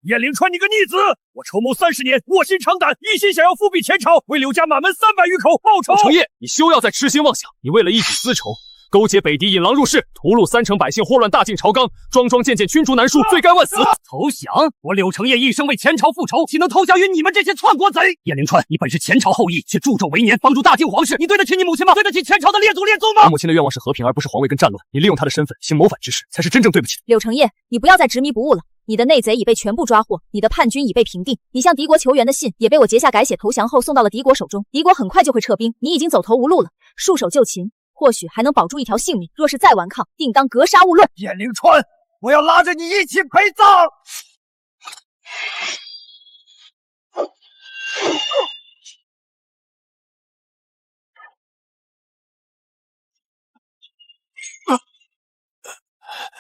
燕灵川，你个逆子！我筹谋30年，卧薪尝胆，一心想要复辟前朝，为柳家满门300余口报仇。柳成业，你休要再痴心妄想！你为了一己私仇，勾结北敌，引狼入室，屠戮3城百姓，祸乱大晋朝纲，桩桩件件驱逐难恕，罪该万死！投降！我柳成业一生为前朝复仇，岂能投降于你们这些篡国贼？燕灵川，你本是前朝后裔，却助纣为年，帮助大晋皇室，你对得起你母亲吗？对得起前朝的列祖列宗吗？我母亲的愿望是和平，而不是皇位跟战乱。你利用她的身份行谋反之事，才是真正对不起。柳成业，你不要再执迷不悟了。你的内贼已被全部抓获，你的叛军已被平定，你向敌国求援的信也被我截下改写，投降后送到了敌国手中。敌国很快就会撤兵，你已经走投无路了，束手就擒，或许还能保住一条性命。若是再顽抗，定当格杀勿论。燕灵川，我要拉着你一起陪葬！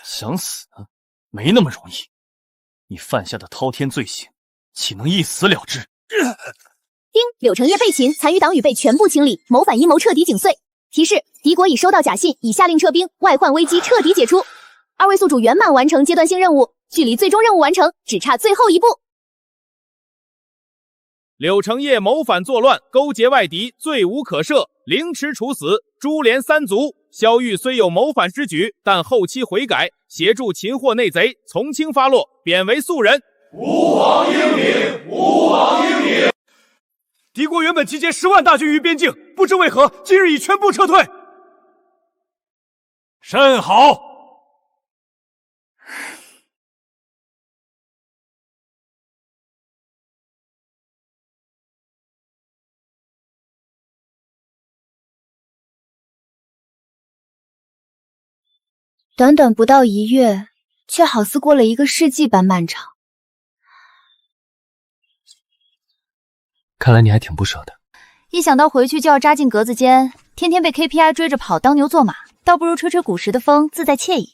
想死啊？没那么容易。你犯下的滔天罪行，岂能一死了之？丁，柳成业被擒，残余党羽被全部清理，谋反阴谋彻底警碎。提示：敌国已收到假信，已下令撤兵，外患危机彻底解除。2位宿主圆满完成阶段性任务，距离最终任务完成只差最后一步。柳成业谋反作乱，勾结外敌，罪无可赦，凌迟处死，株连3族，萧玉虽有谋反之举，但后期悔改，协助擒获内贼，从轻发落，贬为素人。吾皇英明，吾皇英明。敌国原本集结10万大军于边境，不知为何今日已全部撤退。甚好。短短不到1月，却好似过了1个世纪般漫长。看来你还挺不舍的。一想到回去就要扎进格子间，天天被 KPI 追着跑，当牛做马，倒不如吹吹古时的风，自在惬意。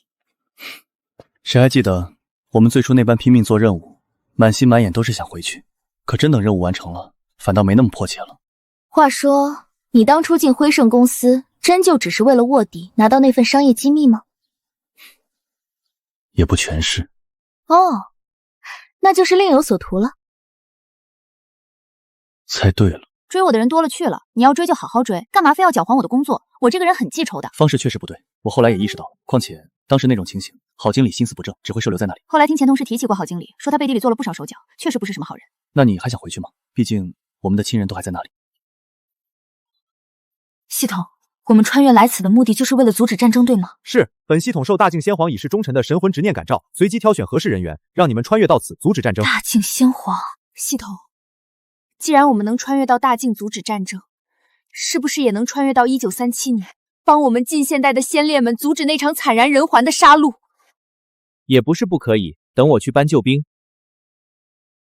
谁还记得我们最初那般拼命做任务，满心满眼都是想回去，可真等任务完成了，反倒没那么迫切了。话说，你当初进辉盛公司，真就只是为了卧底，拿到那份商业机密吗？也不全是。哦，那就是另有所图了。猜对了。追我的人多了去了，你要追就好好追，干嘛非要搅黄我的工作？我这个人很记仇的。方式确实不对，我后来也意识到了。况且当时那种情形，郝经理心思不正，只会收留在那里。后来听前同事提起过郝经理，说他背地里做了不少手脚，确实不是什么好人。那你还想回去吗？毕竟我们的亲人都还在那里。系统，我们穿越来此的目的就是为了阻止战争，对吗？是，本系统受大境先皇以示忠臣的神魂执念感召，随机挑选合适人员，让你们穿越到此，阻止战争。大境先皇，系统，既然我们能穿越到大境阻止战争，是不是也能穿越到1937年，帮我们近现代的先烈们阻止那场惨然人寰的杀戮？也不是不可以，等我去搬救兵，